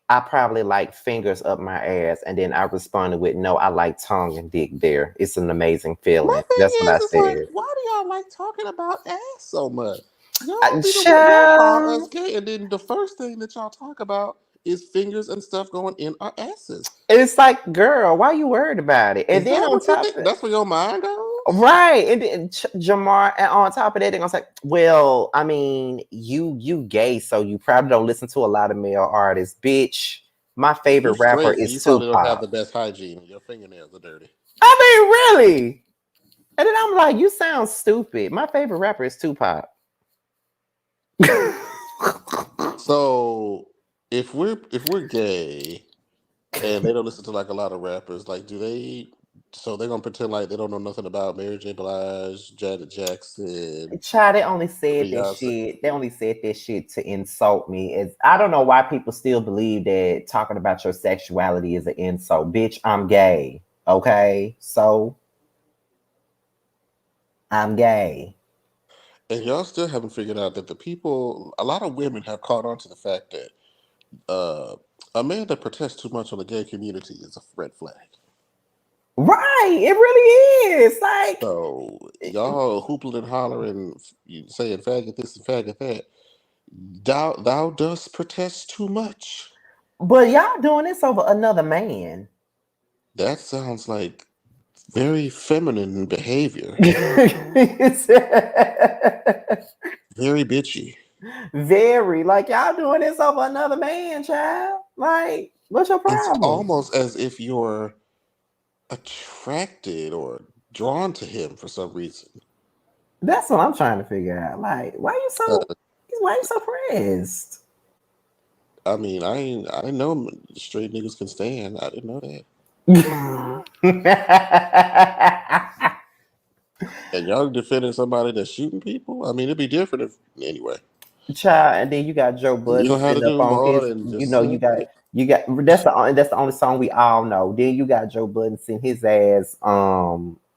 I probably like fingers up my ass, and then I responded with no, I like tongue and dick there. It's an amazing My feeling. thing That's what I is, it's like, said. why do y'all like talking about ass so much? Y'all be the one, y'all call us Child, gay, and then the first thing that y'all talk about is fingers and stuff going in our asses. it's like, girl, why you worried about it? And Is then that on what you top think? of it, That's where your mind goes? right, and then Jamar, and on top of that, they're gonna say, well, I mean, you gay, so you probably don't listen to a lot of male artists, bitch. My You favorite rapper straight, so is you probably don't have Tupac. the best hygiene. Your fingernails are dirty. I mean, really? And then I'm like, you sound stupid. My favorite rapper is Tupac. So if we're gay and they don't listen to like a lot of rappers, like do they? So they're gonna pretend like they don't know nothing about Mary J. Blige, Janet Jackson, Child, they only said that Beyonce. shit. They only said that shit to insult me. It's, I don't know why people still believe that talking about your sexuality is an insult. Bitch, I'm gay. Okay, so I'm gay. And y'all still haven't figured out that the people, a lot of women have caught on to the fact that uh, a man that protests too much on the gay community is a red flag. Right, it really is. Like, So y'all hoopling and hollering, saying faggot this and faggot that. Thou dost protest too much. but y'all doing this over another man. That sounds like very feminine behavior. Very bitchy. Very, like, y'all doing this over another man, child. Like, what's your It's problem? almost as if you're attracted or drawn to him for some reason. That's what I'm trying to figure out. Like, Uh, why you so pressed? I mean, I didn't know straight niggas can stand. I didn't know that. And y'all defending somebody that's shooting people? I mean, it'd be different if anyway. Child, and then you got Joe You Budden know how to sitting up do on more his, than you just know, saying it. you got that's the only song we all know. Then you got Joe Budden sitting his ass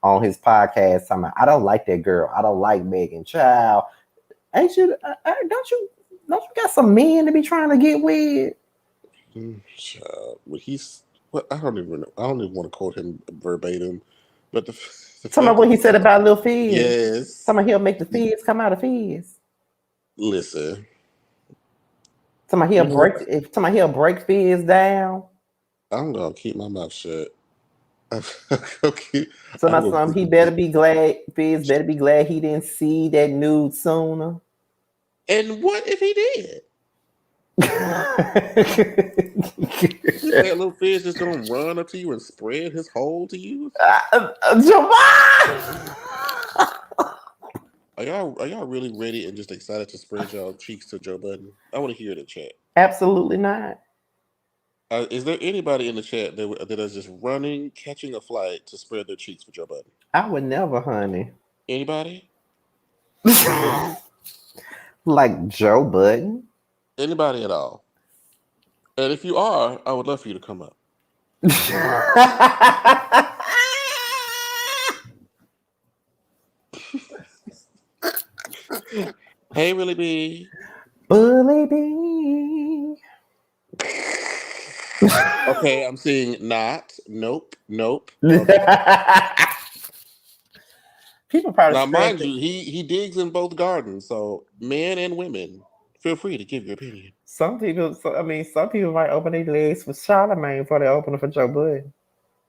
on his podcast talking about, I don't like that girl. I don't like Megan. Child, ain't you don't you got some men to be trying to get with? Child, I don't even know. I don't even want to quote him verbatim, but the Talking about fact what that he said about Lil Fizz. yes, Talking about he'll make the fizz come out of Fizz. listen, Talking you know what? about he'll break Fizz down. I'm gonna keep my mouth shut. Okay, So I'm my gonna son, keep he my better be glad. Fizz better be glad he didn't see that nude sooner. And what if he did? You think little fish is gonna run up to you and spread his hole to you? Javon! Are y'all really ready and just excited to spread y'all cheeks to Joe Budden? I want to hear the chat. Absolutely not. Is there anybody in the chat that is just running, catching a flight to spread their cheeks for Joe Budden? I would never, honey. Anybody? Like Joe Budden. Anybody at all? And if you are, I would love for you to come up. Hey, Willie B. Bully bee. Okay, I'm seeing not. Nope. Nope. Okay. People probably Now, mind screamed. you, he digs in both gardens, so men and women, feel free to give your opinion. Some people, some people might open their legs for Charlamagne before they open it for Joe Budden.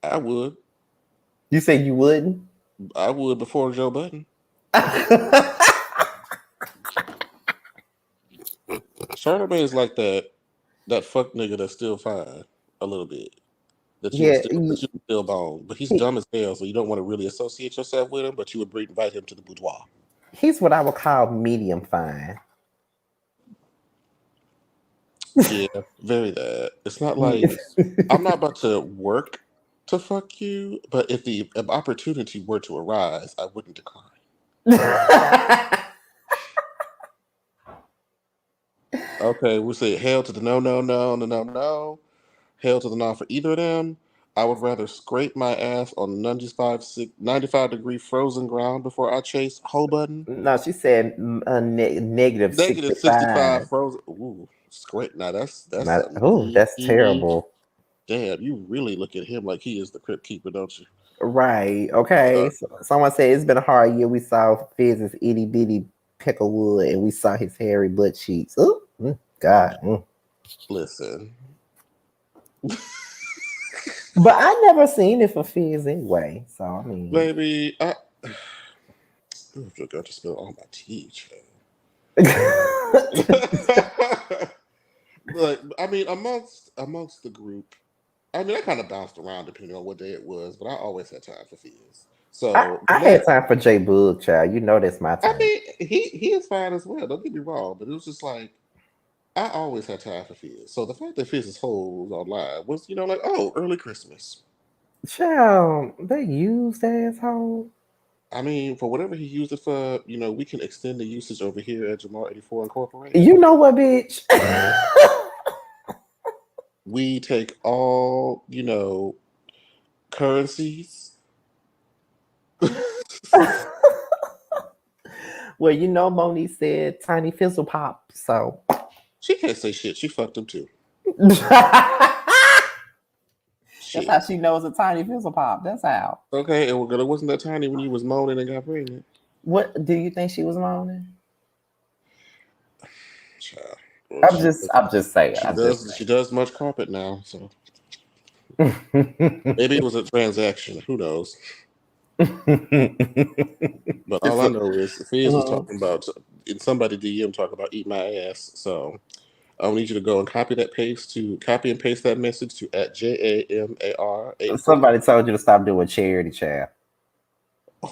I would. You say you wouldn't? I would before Joe Budden. Charlamagne is like that fuck nigga that's still fine a little bit. That you Yeah, would still bone. But he's dumb as hell, so you don't want to really associate yourself with him, but you would invite him to the boudoir. he's what I would call medium fine. Yeah, very that. It's not like I'm not about to work to fuck you, but if the opportunity were to arise, I wouldn't decline. Okay, we'll say hell to the no, no, no, no, no, no. Hell to the no for either of them. I would rather scrape my ass on 95-degree frozen ground before I chase Hoe Button. No, she said negative Negative 65 65. frozen. Ooh, scrape. Now that's Oh, that's terrible. Damn, you really look at him like he is the crypt keeper, don't you? Right. Okay. Someone said it's been a hard year. We saw Fizz's itty bitty picklewood and we saw his hairy butt cheeks. Oh, God. Listen. But I never seen it for Fizz anyway. So I mean, baby, I got to spill all my tea, child. But I mean, amongst the group, I mean, I kind of bounced around depending on what day it was, but I always had time for Fizz. So I had time for J Bug, child. You know that's my time. I mean, he is fine as well. Don't get me wrong, but it was just like I always had time for Fizz. So the fact that Fizz's whole was online was, like, oh, early Christmas. Child, they used asshole. I mean, for whatever he used it for, we can extend the usage over here at Jamal 84 Incorporated. You know what, bitch? We take all, currencies. Well, Monique said Tiny Fizzle Pop, so she can't say shit. She fucked him too. That's how she knows a Tiny Fizzle Pop. That's how. Okay, and it wasn't that tiny when you was moaning and got pregnant. What do you think she was moaning? Child. I'm just saying. She does much carpet now, so maybe it was a transaction. Who knows? But all I know is Fizz was talking about in somebody DM talking about eat my ass. So I need you to go and copy and paste that message to @JAMAR. Somebody told you to stop doing charity, child.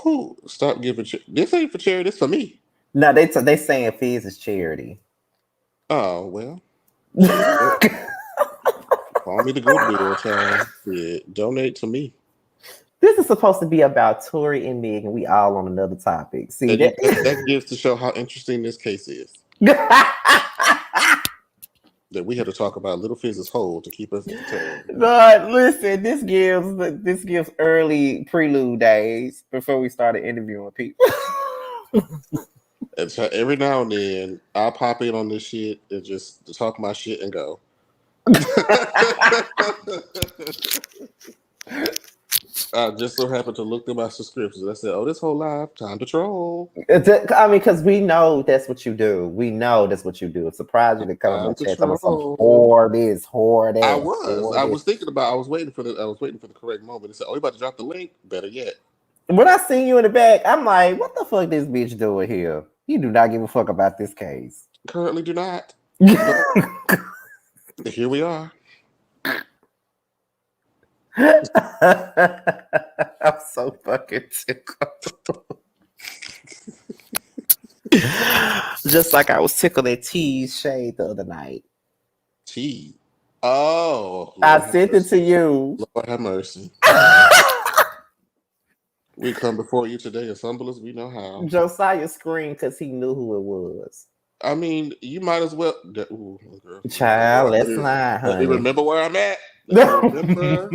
Who? Stop giving this ain't for charity, it's for me. No, they saying Fizz is charity. Oh, well. Call me the goodwill, child. Yeah, donate to me. This is supposed to be about Tory and Meg, and we all on another topic. See, that gives to show how interesting this case is. That we had to talk about Little Fizz's hole to keep us entertained. But listen, this gives early prelude days before we started interviewing people. And so every now and then, I'll pop in on this shit and just to talk my shit and go. I just so happened to look through my subscriptions. I said, "Oh, this whole live, time to troll." I mean, because we know that's what you do. We know that's what you do. It surprised you to come and chat about some whore this, whore that. I was thinking about. I was waiting for the correct moment. It said, "Oh, you about to drop the link? Better yet." When I seen you in the back, I'm like, "What the fuck this bitch doing here? You do not give a fuck about this case." Currently, do not. Here we are. I'm so fucking tickled. Just like I was tickled at T's shade the other night. T. Oh. Lord I sent it to you. Lord have mercy. We come before you today as humble as we know how. Josiah screamed because he knew who it was. I mean, you might as well. Child, let's not, honey. Let me remember where I'm at. Let me remember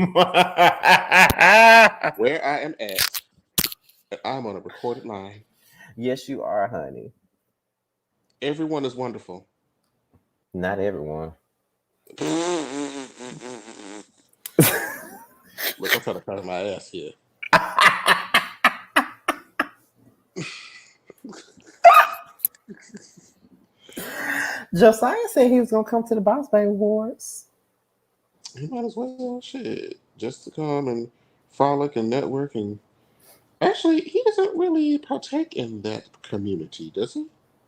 where I am at. And I'm on a recorded line. Yes, you are, honey. Everyone is wonderful. Not everyone. Look, I'm trying to cover my ass here. Josiah said he was gonna come to the Boss Baby Awards. He might as well, shit, just to come and frolic and network. And actually, he doesn't really partake in that community, does he?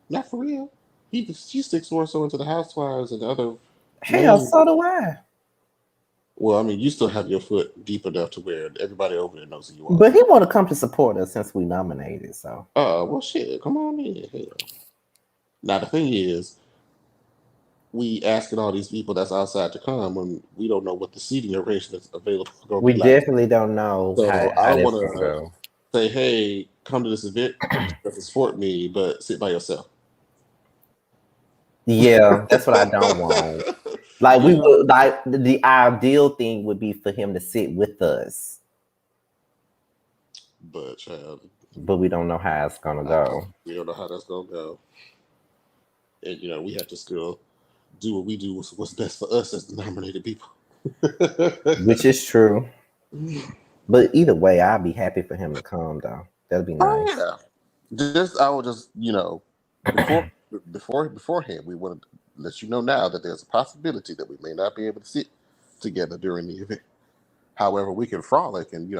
Not for real. He sticks more so into the housewives and the other Hell, main. so do I. Well, I mean, you still have your foot deep enough to where everybody over there knows who you are. But he want to come to support us since we nominated. So Well, shit, come on in. Hell. Now the thing is, we asking all these people that's outside to come when we don't know what the seating arrangement that's available is going to we be like. definitely don't know So I how don't that's want gonna to go. say, hey, come to this event to support me, but sit by yourself. Yeah, that's what I don't want. Like we Yeah, would like the ideal thing would be for him to sit with us, but child, but we don't know how it's gonna go. we don't know how that's going to go. And, we have to still do what we do, what's best for us as the nominated people. Which is true. But either way, I'd be happy for him to come though. That'd be nice. Oh, yeah. I will just, before beforehand, we want to let you know now that there's a possibility that we may not be able to sit together during the event. However, we can frolic and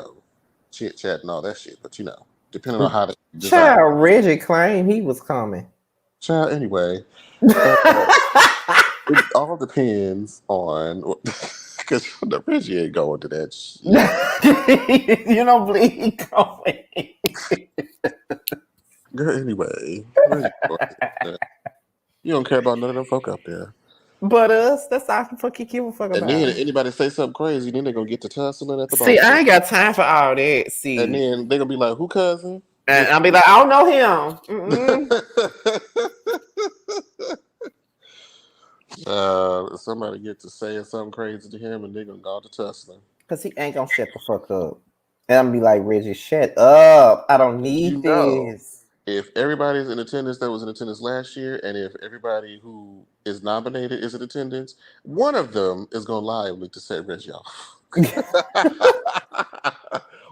chit chat and all that shit. But depending on how the design. Child, Reggie claimed he was coming. Child, anyway, it all depends on because Reggie ain't going to that shit. You don't believe he going. Girl, anyway, you don't care about none of them folk up there. But us, that's all I fucking give a fuck about. And then anybody say something crazy, then they're gonna get to tussling at the bar. See, I ain't got time for all that. See, and then they're gonna be like, "Who cousin?" And I'll be like, I don't know him. Somebody get to saying something crazy to him, and they're gonna go to tussling. Because he ain't gonna shut the fuck up. And I'm gonna be like, Reggie, shut up. I don't need this. If everybody's in attendance that was in attendance last year, and if everybody who is nominated is in attendance, one of them is gonna liably to set Reggie off.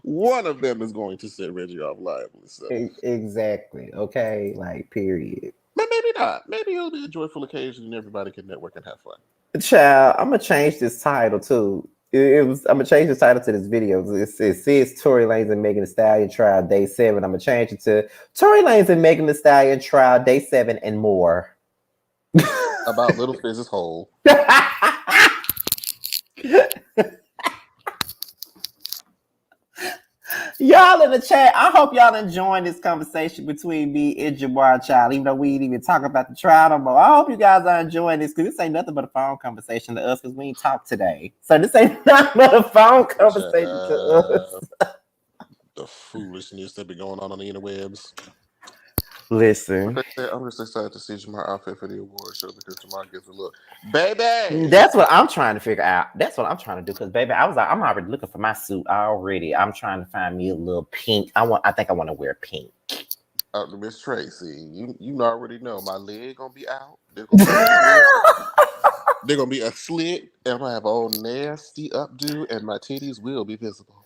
One of them is going to set Reggie off liably. So. Exactly. Okay. Like, period. But maybe not. Maybe it'll be a joyful occasion and everybody can network and have fun. Child, I'm gonna change this title too. I'm gonna change the title to this video. It says Tory Lanez and Megan Thee Stallion trial day 7. I'm gonna change it to Tory Lanez and Megan Thee Stallion trial day 7 and more. About Little Fizz's hole. Y'all in the chat, I hope y'all enjoying this conversation between me and Jamar Child, even though we ain't even talking about the trial no more. I hope you guys are enjoying this because this ain't nothing but a phone conversation to us because we ain't talked today. So this ain't nothing but a phone conversation to us. The foolishness that be going on the interwebs. Listen. I'm just excited to see Jamar outfit for the award show because Jamar gives a look. Baby! That's what I'm trying to figure out. That's what I'm trying to do. Because baby, I'm already looking for my suit already. I'm trying to find me a little pink. I think I want to wear pink. Miss Tracy, you already know my leg gonna be out. They're gonna be a slit, and I'm gonna have an old nasty updo, and my titties will be visible.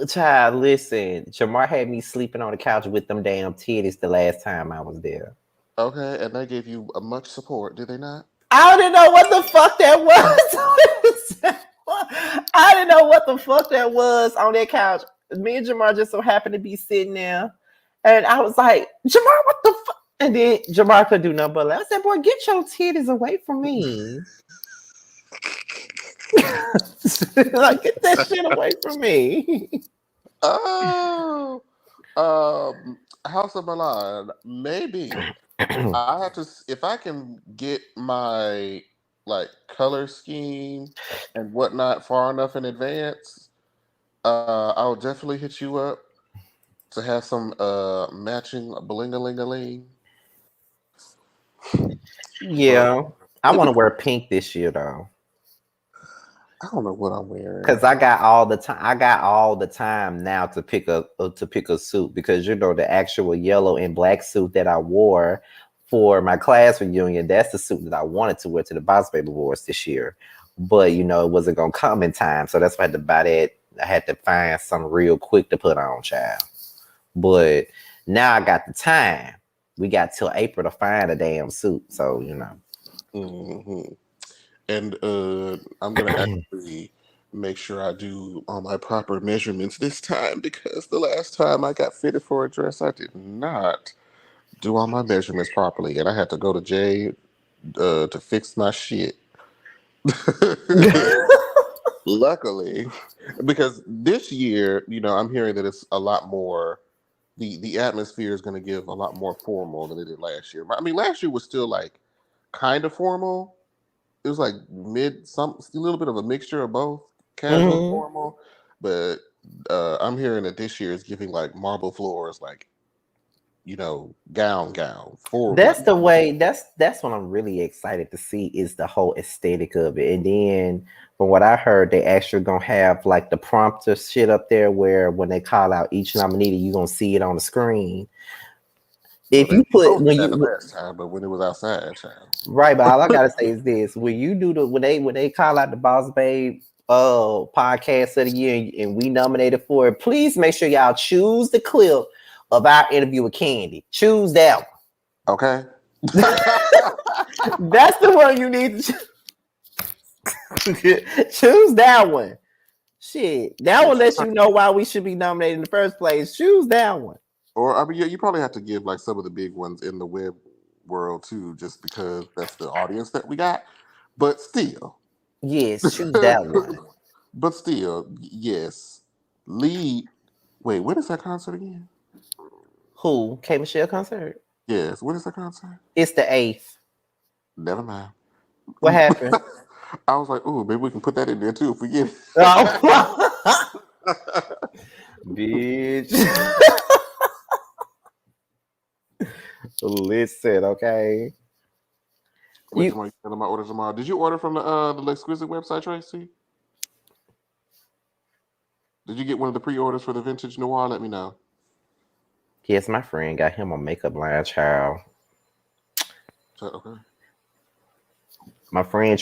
Child, listen, Jamar had me sleeping on the couch with them damn titties the last time I was there. Okay, and they gave you a much support, did they not? I didn't know what the fuck that was. I didn't know what the fuck that was on that couch. Me and Jamar just so happened to be sitting there, and I was like, Jamar, what the fuck? And then Jamar couldn't do nothing but I said, boy, get your titties away from me. Like, get that shit away from me. Oh, House of Milan. Maybe I have to. If I can get my color scheme and whatnot far enough in advance, I'll definitely hit you up to have some matching bling-a-ling-a-ling. Yeah, I want to wear pink this year though. I don't know what I'm wearing because I got all the time. I got all the time now to pick a suit because the actual yellow and black suit that I wore for my class reunion. That's the suit that I wanted to wear to the Boss Baby Awards this year, but it wasn't gonna come in time, so that's why I had to buy that. I had to find something real quick to put on, child. But now I got the time. We got till April to find a damn suit, so Mm-hmm. And I'm gonna actually make sure I do all my proper measurements this time because the last time I got fitted for a dress, I did not do all my measurements properly, and I had to go to Jay to fix my shit. Luckily, because this year, I'm hearing that it's a lot more. The atmosphere is going to give a lot more formal than it did last year. I mean, last year was still like kind of formal. It was like a little bit of a mixture of both, casual and Mhm. formal. But I'm hearing that this year is giving like marble floors, like gown, That's formal. the way. That's what I'm really excited to see is the whole aesthetic of it. And then from what I heard, they actually gonna have like the prompter shit up there where when they call out each nominee, you gonna see it on the screen. Well, If they you put told me when that the you last time, but when it was outside, child. right, but all I gotta say is this: when you do when they call out the Boss Babe podcast of the year and we nominated for it, please make sure y'all choose the clip of our interview with Candy. Choose that one. Okay. That's the one you need to choose that one. Shit, that one lets you know why we should be nominated in the first place. Choose that one. Or I mean, you probably have to give like some of the big ones in the web world too, just because that's the audience that we got. But still, Yes, choose that one. yes. Lead. Wait, when is that concert again? Who? K Michelle concert? Yes, when is that concert? It's the 8th. Never mind. What happened? I was like, ooh, maybe we can put that in there too if we get Oh, it. bitch. Listen, okay. Wait, You tomorrow you sending my orders tomorrow. Did you order from the exquisite website, Tracy? Did you get one of the pre-orders for the vintage noir? Let me know. yes, my friend got him a makeup line, child. Okay. My friend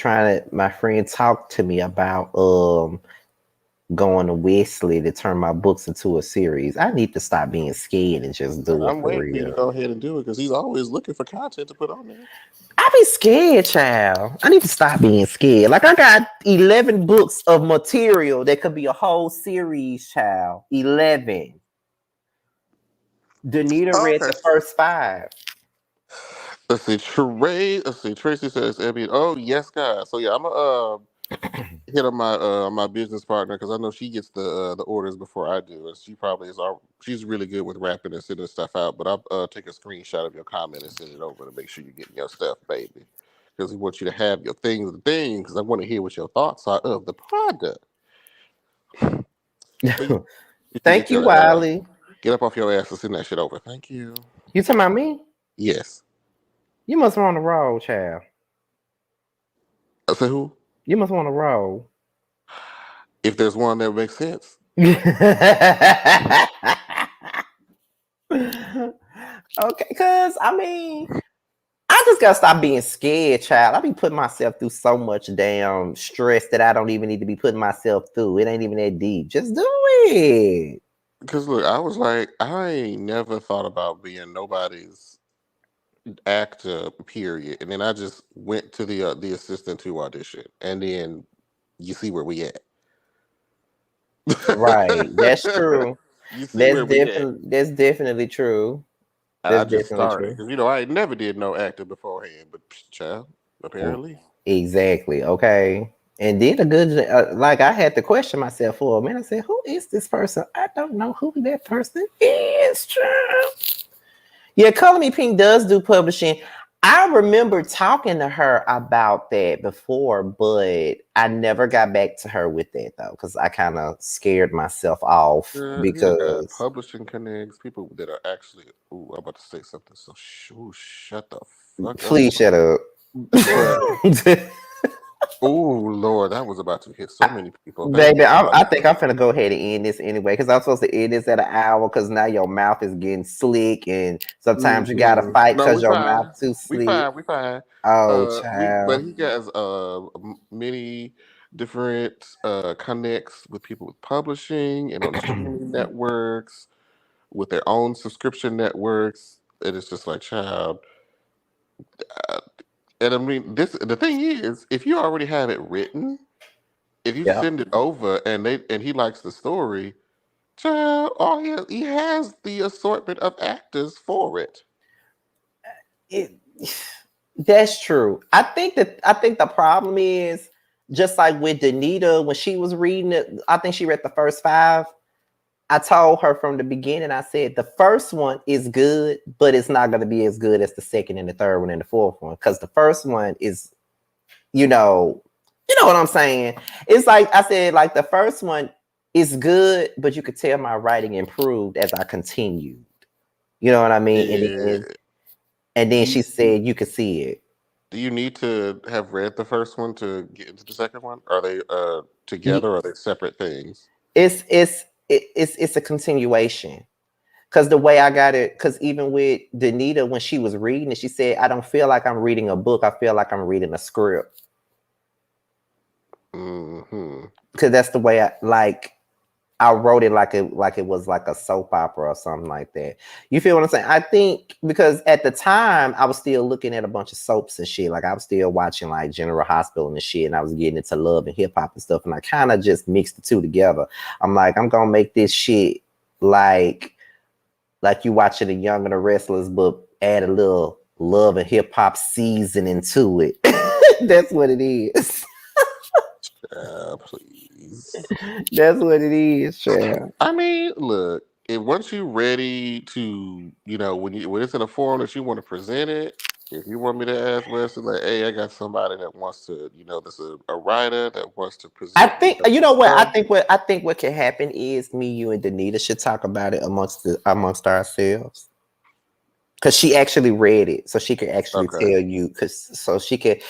talked to me about going to Wesley to turn my books into a series. I need to stop being scared and just do it I'm for waiting for you to real. go ahead and do it because he's always looking for content to put on there. I be scared, child. I need to stop being scared. Like I got 11 books of material that could be a whole series, child. 11. Danita read Okay. the first 5. Let's see. Let's see. Tracy says, "Abby, oh yes, guys. So yeah, I'm gonna hit on my business partner because I know she gets the orders before I do, and she probably she's really good with wrapping and sending stuff out. But I'll take a screenshot of your comment and send it over to make sure you're getting your stuff, baby. Because we want you to have your things and things. Because I want to hear what your thoughts are of the product. But you can Thank get you, your Wiley. get up off your ass and send that shit over. Thank you. You talking about me? Yes. You must want to roll, child. I said who? You must want to roll. If there's one that makes sense. Okay, because I mean, I just gotta stop being scared, child. I be putting myself through so much damn stress that I don't even need to be putting myself through. It ain't even that deep. Just do it. Because look, I was like, I ain't never thought about being nobody's actor, period. And then I just went to the assistant to audition, and then you see where we at. Right. That's true. You see where we at. That's definitely true. And I That's just definitely started true. because I never did no acting beforehand, but child, apparently. Exactly. Okay. And then a good, like I had to question myself for a minute. I said, "Who is this person? I don't know who that person is." Child. Yeah, Color Me Pink does do publishing. I remember talking to her about that before, but I never got back to her with that though, because I kind of scared myself off Yeah, got because publishing connects, people that are actually. Ooh, I'm about to say something. So, shut the fuck up, please shut up. but oh Lord, that was about to hit so many people. Thank Baby, you. I think I'm finna go ahead and end this anyway because I'm supposed to end this at an hour because now your mouth is getting slick and sometimes you gotta fight No, because we your mouth fine. too We slick. fine. We fine. Oh, But child. he has many different connects with people with publishing and on the streaming networks with their own subscription networks. And it's just like, child, And I mean, the thing is, if you already have it written, if you Yeah. send it over and he likes the story, child, he has the assortment of actors for it. It, that's true. I think the problem is just like with Danita when she was reading it. I think she read the first 5. I told her from the beginning. I said the first one is good, but it's not going to be as good as the second and the third one and the fourth one because the first one is, you know what I'm saying. It's like I said, like the first one is good, but you could tell my writing improved as I continued. You know what I mean? And Yeah. then You, she said you could see it. do you need to have read the first one to get into the second one? Are they You, together or are they separate things? it's a continuation. Cause the way I got it, cause even with Danita, when she was reading it, she said, I don't feel like I'm reading a book. I feel like I'm reading a script. Hmm. Cause that's the way I wrote it like it was like a soap opera or something like that. You feel what I'm saying? I think because at the time I was still looking at a bunch of soaps and shit. Like I was still watching like General Hospital and shit, and I was getting into love and hip hop and stuff. And I kind of just mixed the two together. I'm like, I'm gonna make this shit like you watching the Young and the Restless, but add a little love and hip hop seasoning to it. That's what it is. Please. That's what it is, Chad. I mean, look, if once you're ready to, when it's in a forum that you want to present it, if you want me to ask Wesley, like, hey, I got somebody that wants to, that's a writer that wants to I present, think you know what I stuff. think. What can happen is me, you, and Danita should talk about it amongst ourselves. Because she actually read it, so she could actually Okay. tell you.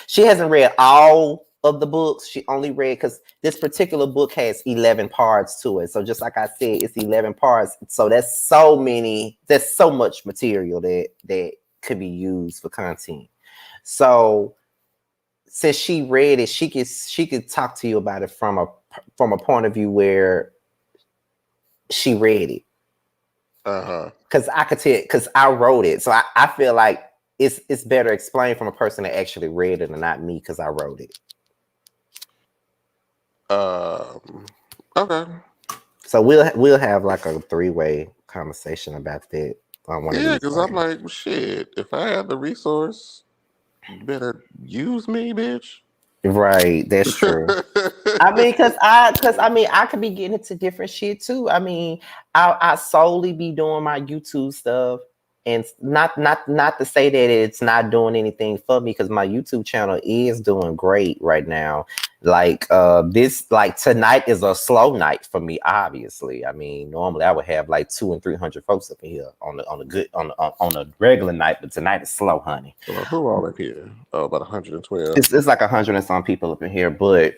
She hasn't read all of the books. She only read because this particular book has 11 parts to it. So just like I said, it's 11 parts. So that's so many. There's so much material that could be used for content. So since she read it, she could talk to you about it from a point of view where she read it. Uh-huh. Because I could tell, because I wrote it, so I feel like it's better explained from a person that actually read it and not me because I wrote it. Okay. So we'll have like a 3-way conversation about that on one of Yeah, these because I'm days. like, well, shit, if I have the resource, you better use me, bitch. Right, that's true. I mean, I could be getting into different shit too. I mean, I solely be doing my YouTube stuff, and not to say that it's not doing anything for me because my YouTube channel is doing great right now. Like tonight is a slow night for me. Obviously, I mean, normally I would have like 200 and 300 folks up in here on a regular night, but tonight is slow, honey. Well, who all in here? Oh, about 112. It's like 100 and some people up in here, but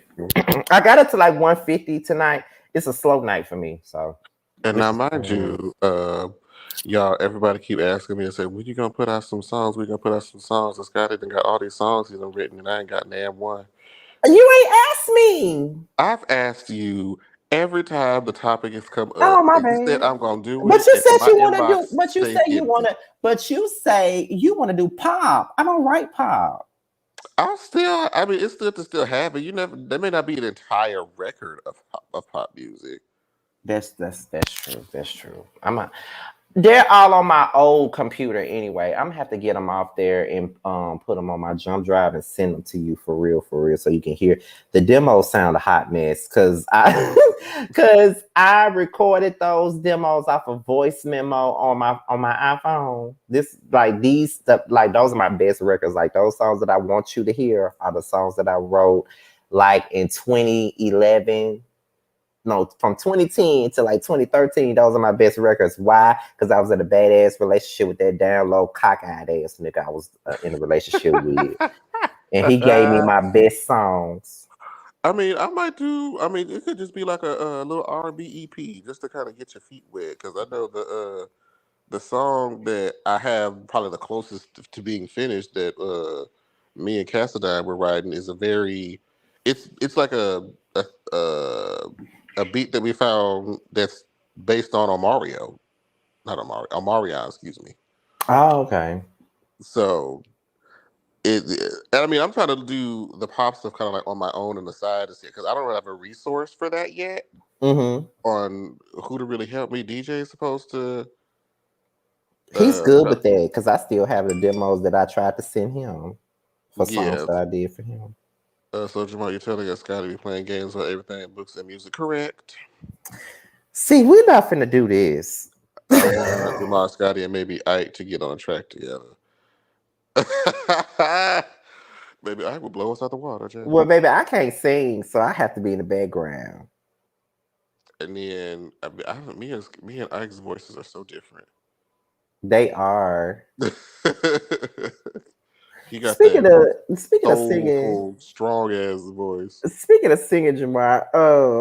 I got it to like 150 tonight. It's a slow night for me, so And which now, is mind you, y'all, everybody keep asking me and say, when you gonna put out some songs? We gonna put out some songs. And Scott done got all these songs he's done written, and I ain't got damn one. you ain't asked me. I've asked you every time the topic has come Oh up, my and you said bad. I'm gonna do But it, you and said my you want to do. inbox But you say stay you want empty. to. But you say you want to do pop. I don't write pop. I mean, it's still to still have it. You never, there may not be an entire record of pop music. That's true. That's true. They're all on my old computer anyway. I'm gonna have to get them off there and put them on my jump drive and send them to you for real, so you can hear. The demos sound a hot mess because I recorded those demos off a voice memo on my iPhone. Those are my best records. Like those songs that I want you to hear are the songs that I wrote like in 2011. No, from 2010 to like 2013, those are my best records. Why? Because I was in a badass relationship with that down low cockeyed ass nigga I was in a relationship with, and he gave me my best songs. I mean, I might do. I mean, it could just be like a little R&B EP just to kind of get your feet wet. Because I know the song that I have probably the closest to being finished that me and Cassadine were writing is a very. It's like a a beat that we found that's based on Omario, not Omarion, excuse me. Oh, okay. So And I mean, I'm trying to do the pop stuff kind of like on my own on the side because I don't really have a resource for that yet Mm-hmm. on who to really help me. DJ is supposed to. He's good Help. with that because I still have the demos that I tried to send him for songs Yeah. that I did for him. So Jamal, you're telling us Scotty be playing games on everything, books and music, correct? See, we're not finna do this. I want Jamal, Scotty, and maybe Ike to get on a track together. Maybe Ike will blow us out the water, Jay. Well, baby, I can't sing, so I have to be in the background. And then me and Ike's voices are so different. They are. He got Speaking that of singing, soulful, strong ass voice. Jamar,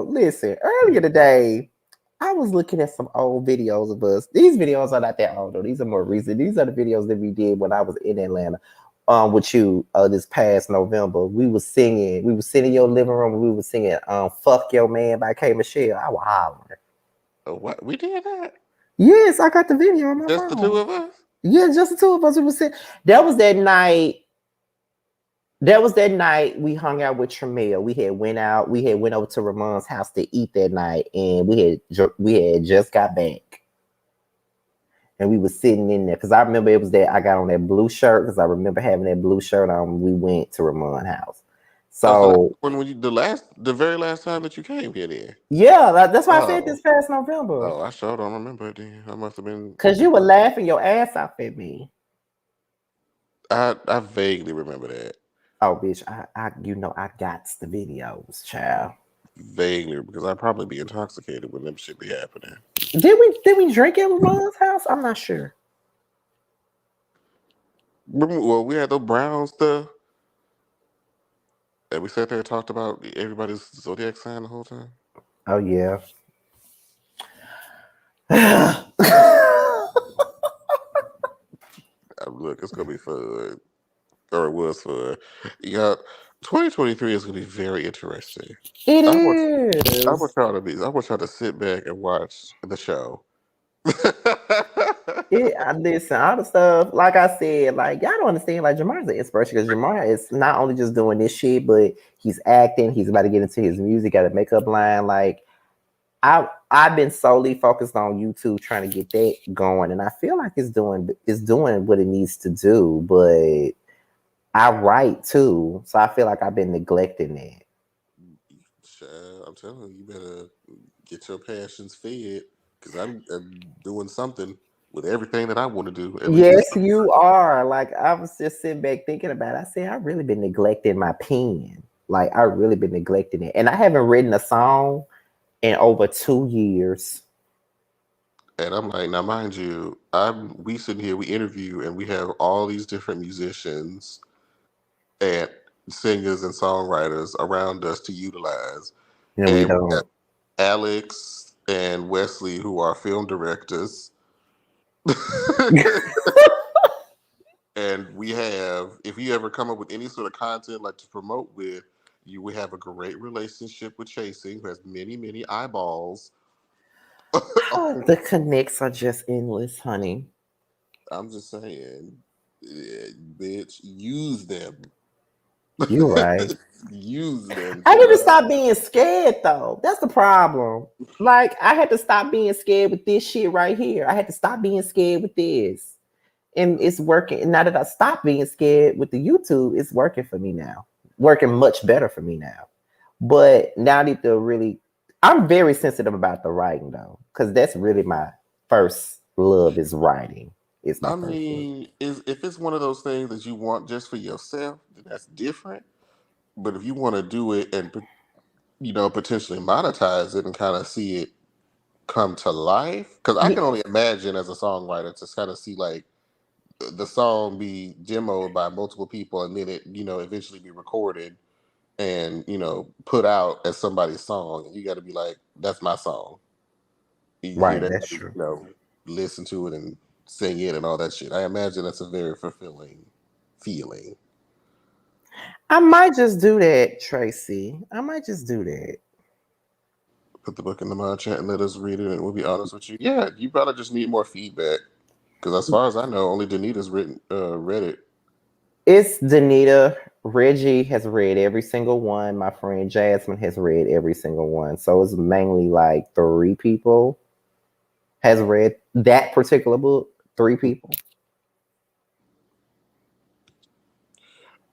listen, earlier today, I was looking at some old videos of us. These videos are not that old though. These are more recent. These are the videos that we did when I was in Atlanta, with you, this past November. We was singing. We was sitting in your living room. And we was singing, "Fuck Your Man" by K Michelle. I was hollering. Oh, what we did that? Yes, I got the video on my Just phone. the two of us? Yeah, just the two of us. We was sitting. That was that night. That was that night we hung out with Tremel. We had went out. We had went over to Ramon's house to eat that night, and we had just got back, and we was sitting in there because I remember it was that I got on that blue shirt because I remember having that blue shirt on when we went to Ramon's house. So when you the very last time that you came here, then. yeah, that's why I said this past November. Oh, I sure don't remember it. Then I must have been Because you were laughing your ass off at me. I vaguely remember that. Oh, bitch, I got the videos, child. Vaguely, because I'd probably be intoxicated when them shit be happening. Did we drink at Ramon's house? I'm not sure. Well, we had the brown stuff, and we sat there and talked about everybody's zodiac sign the whole time. Oh yeah. Look, it's gonna be fun, or it was fun. Yeah, 2023 is gonna be very interesting. It I is. want y'all to sit back and watch the show. Listen, all the stuff, like I said, like y'all don't understand, like Jamar's an inspiration because Jamar is not only just doing this shit, but he's acting, he's about to get into his music, got a makeup line. Like I've been solely focused on YouTube trying to get that going, and I feel like it's doing what it needs to do, but I write too, so I feel like I've been neglecting that. I'm telling you, you better get your passions fed because I'm doing something with everything that I want to do. Yes, you are. Like I was just sitting back thinking about it. I said I've really been neglecting my pen. Like I've really been neglecting it, and I haven't written a song in over 2 years. And I'm like, now mind you, we sitting here, we interview, and we have all these different musicians and singers and songwriters around us to utilize. And we And we have don't. Alex and Wesley, who are film directors. And we have, if you ever come up with any sort of content like to promote with, you will have a great relationship with Chasing, who has many, many eyeballs. The connects are just endless, honey. I'm just saying, bitch, use them. You're right. Use them. I need to stop being scared though. That's the problem. Like I had to stop being scared with this shit right here. I had to stop being scared with this. And it's working. And now that I stopped being scared with the YouTube, it's working for me now. Working much better for me now. But now I need to really, I'm very sensitive about the writing though, because that's really my first love is writing. It's my first love. If it's one of those things that you want just for yourself, then that's different. But if you want to do it and potentially monetize it and kind of see it come to life, because I can only imagine as a songwriter to kind of see like the song be demoed by multiple people and then it eventually be recorded and put out as somebody's song, and you got to be like, that's my song. You hear Right, that, that's true. listen to it and sing it and all that shit. I imagine that's a very fulfilling feeling. I might just do that, Tracy. I might just do that. Put the book in the mind chat and let us read it, and we'll be honest with you. Yeah, you probably just need more feedback, because as far as I know, only Danita's read it. It's Danita. Reggie has read every single one. My friend Jasmine has read every single one. So it's mainly like 3 people has read that particular book. 3 people.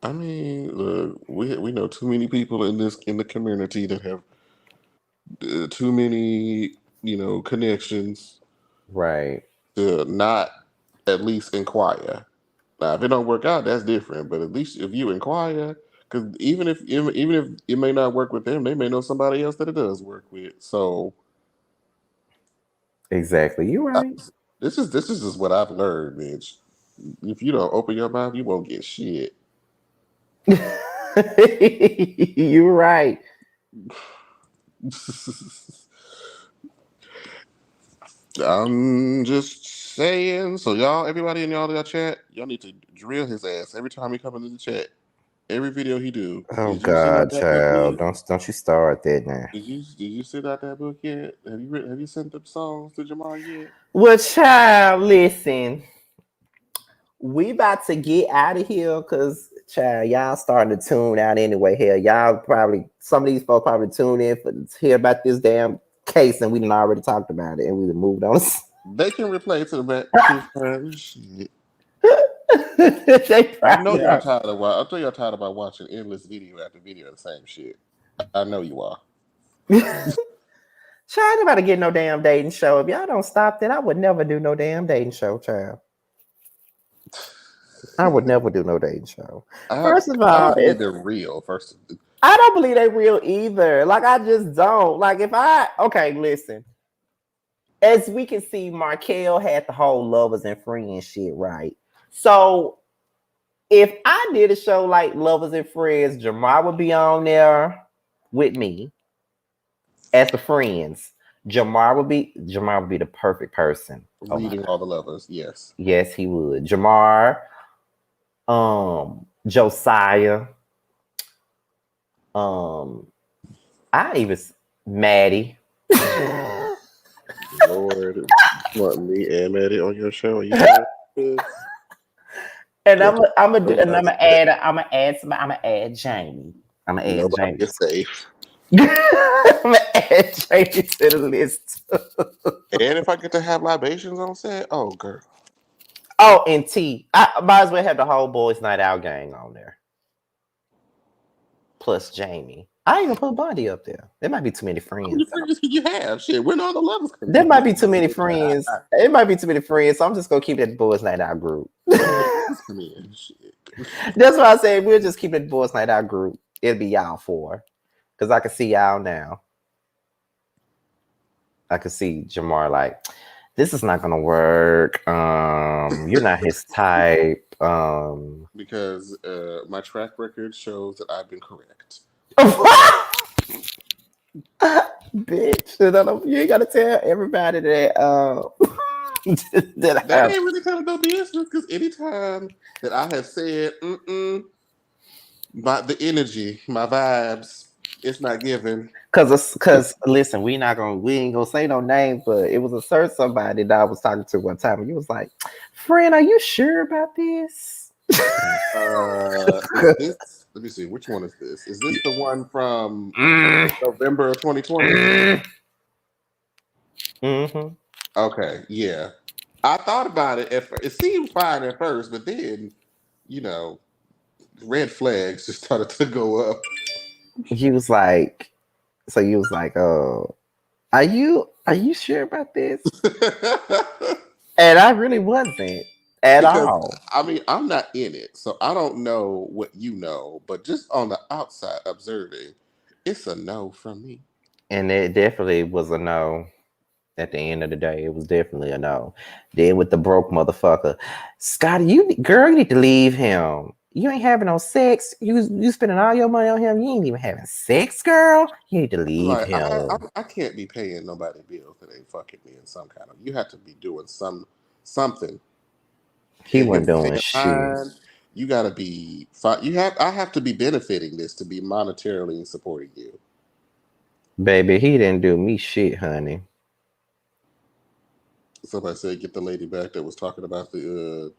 I mean, look, we know too many people in the community that have too many, connections Right. to not at least inquire. Now, if it don't work out, that's different. But at least if you inquire, because even if it may not work with them, they may know somebody else that it does work with. So Exactly. You're I, right. this is just what I've learned, Mitch. If you don't open your mouth, you won't get shit. You're right. I'm just saying. So y'all, everybody in y'all chat, y'all need to drill his ass every time he come into the chat. Every video he do. Oh Did you send out God, that book child. yet? Don't you start that now. Did you send out that book yet? Have you sent the songs to Jamar yet? Well, child, listen. We about to get out of here because child, y'all starting to tune out anyway. Hell, y'all probably some of these folks probably tune in to hear about this damn case, and we done already talked about it, and we done moved on. They can replay to the back to his friends. Shit. They I know probably y'all are. tired of I know y'all tired about watching endless video after video of the same shit. I know you are. Child, about to get no damn dating show. If y'all don't stop that, I would never do no damn dating show, child. I would never do no dating show. I First of I all, don't believe they're real. First, I don't believe they real either. Like I just don't. Like if I okay, listen. As we can see, Markel had the whole lovers and friends shit, right? So if I did a show like Lovers and Friends, Jamar would be on there with me as the friends. Jamar would be the perfect person. Oh my reading god. all the lovers, yes. Yes, he would. Jamar, Josiah, um, I even Maddie. Lord, you want me and Maddie on your show? Are you serious? And Look, I'm gonna do, and nobody, I'm gonna add somebody. I'm gonna add Jamie. I'm gonna add nobody Jamie. is safe. I'm gonna add Jamie to the list. And if I get to have libations on set, oh girl, Oh, and T. I might as well have the whole boys' night out gang on there. Plus Jamie. I ain't gonna put Bundy up there. There might be too many how many friends. friends can you have? Shit, we're not the lovers There community. might be too many friends. It might be too many friends. So I'm just gonna keep that boys' night out group. Where the lovers come in? Shit. That's why I said we'll just keep it boys' night out group. It'll be y'all 4. Cause I can see y'all now. I could see Jamar like, this is not gonna work. You're not his type. Because my track record shows that I've been correct. Bitch, you ain't gotta tell everybody that that I That have. ain't really kind of no business because anytime that I have said, the energy, my vibes, it's not given. Cause listen, we ain't gonna say no names, but it was a certain somebody that I was talking to one time, and he was like, "Friend, are you sure about this?" Is this? Let me see. Which one is this? Is this the one from November of 2020? Mm-hmm. Okay, yeah. I thought about it. It seemed fine at first, but then, you know, red flags just started to go up. He was like, so he was like, "Oh, are you sure about this?" And I really wasn't at Because all. I mean, I'm not in it, so I don't know what you know. But just on the outside observing, it's a no from me. And it definitely was a no. At the end of the day, it was definitely a no. Then with the broke motherfucker, Scotty, girl, you need to leave him. You ain't having no sex. You spending all your money on him. You ain't even having sex, girl. You need to leave Like him. I can't be paying nobody bills that ain't fucking me in some kind of. You have to be doing something. He In your wasn't state doing of shit, mind, you gotta be. I have to be benefiting this to be monetarily supporting you. baby. He didn't do me shit, honey. Somebody said, "Get the lady back that was talking about the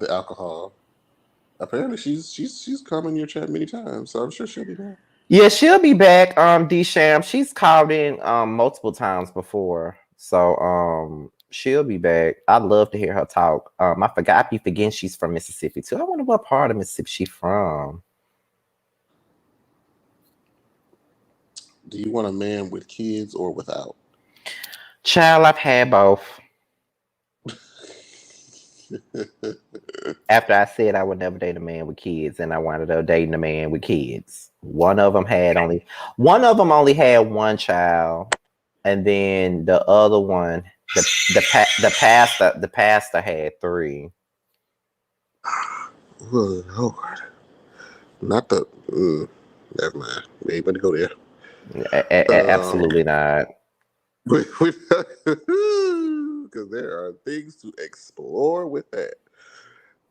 alcohol." Apparently, she's come in your chat many times, so I'm sure she'll be back. Yeah, she'll be back. D-Sham. She's called in multiple times before. So she'll be back. I'd love to hear her talk. I forgot I be forgetting she's from Mississippi too. I wonder what part of Mississippi she's from. Do you want a man with kids or without? Child, I've had both. After I said I would never date a man with kids, and I wound up dating a man with kids. One of them only had one child, and then the other one, the pastor had three. Oh, Lord. Not the. Never mind. We ain't going to go there. Absolutely not. Because there are things to explore with that.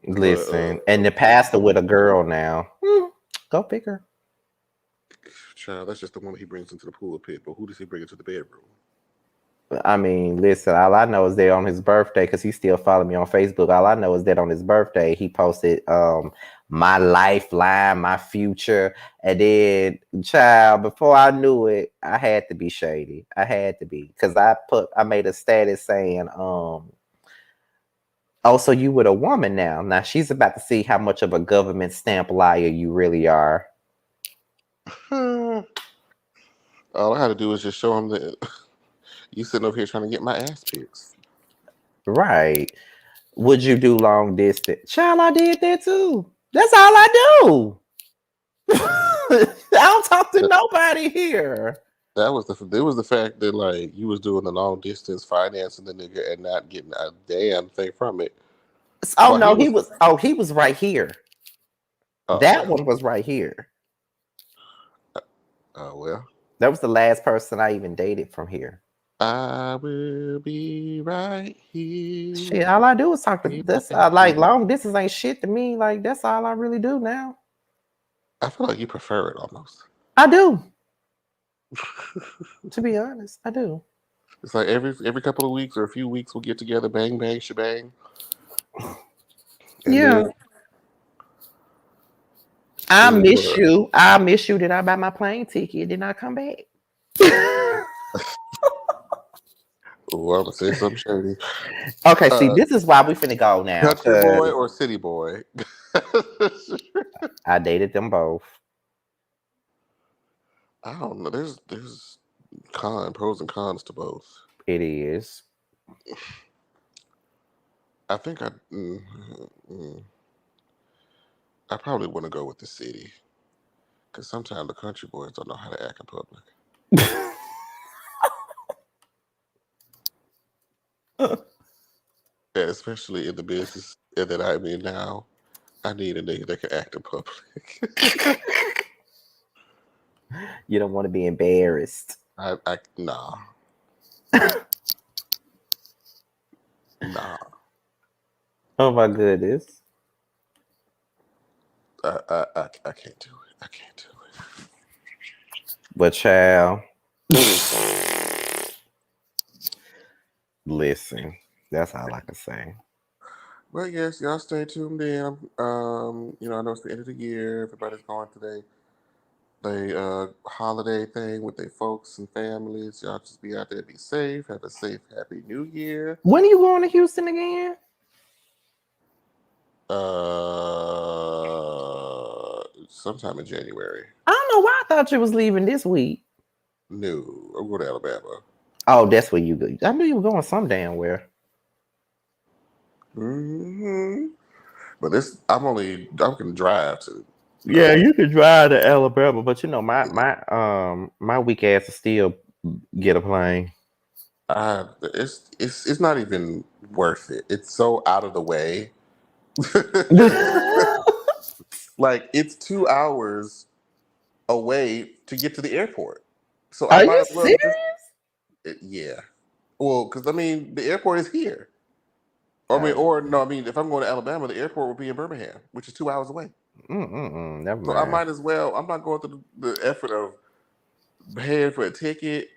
Listen, and the pastor with a girl now. Go figure. Child, that's just the one he brings into the pool pit. But who does he bring into the bedroom? I mean, listen, all I know is that on his birthday, because he still followed me on Facebook, all I know is that on his birthday, he posted my lifeline, my future. And then, child, before I knew it, I had to be shady. I had to be. Because I made a status saying, oh, so you with a woman now. Now she's about to see how much of a government stamp liar you really are. All I had to do was just show him that you sitting over here trying to get my ass pics. Right. Would you do long distance? Child, I did that too. That's all I do. I don't talk to nobody here. It was the fact that like you was doing the long distance financing the nigga and not getting a damn thing from it. Oh no, he was right here. That one was right here. Oh well. That was the last person I even dated from here. I will be right here. Shit, all I do is talk to this. Like long distance ain't shit to me. Like that's all I really do now. I feel like you prefer it almost. I do. To be honest, I do. It's like every couple of weeks or a few weeks we'll get together, bang bang shebang. Yeah. I miss you. I miss you. Did I buy my plane ticket? Did I come back? Oh, I'm gonna say something shady. Okay, see, this is why we finna go now. Country boy or city boy? I dated them both. I don't know. There's pros and cons to both. It is. I think I probably want to go with the city because sometimes the country boys don't know how to act in public. Yeah, especially in the business that I'm in now, I need a nigga that can act in public. You don't want to be embarrassed. Nah. Nah. Oh my goodness. I can't do it. I can't do it. But child, listen, that's all I can say. Well, yes, y'all stay tuned in. I know it's the end of the year. Everybody's going to the holiday thing with their folks and families. Y'all just be out there, be safe. Have a safe, happy New Year. When are you going to Houston again? Sometime in January. I don't know why I thought you was leaving this week. No, I'm going to Alabama. Oh, that's where you go. I knew you were going some damn where. Mm-hmm. But I can drive to. Yeah, you can drive to Alabama, but my weak ass will still get a plane. It's not even worth it. It's so out of the way. Like it's 2 hours away to get to the airport. So Are you serious? Yeah. Well, because the airport is here. If I'm going to Alabama, the airport will be in Birmingham, which is 2 hours away. Never mind. So I might as well. I'm not going through the effort of paying for a ticket,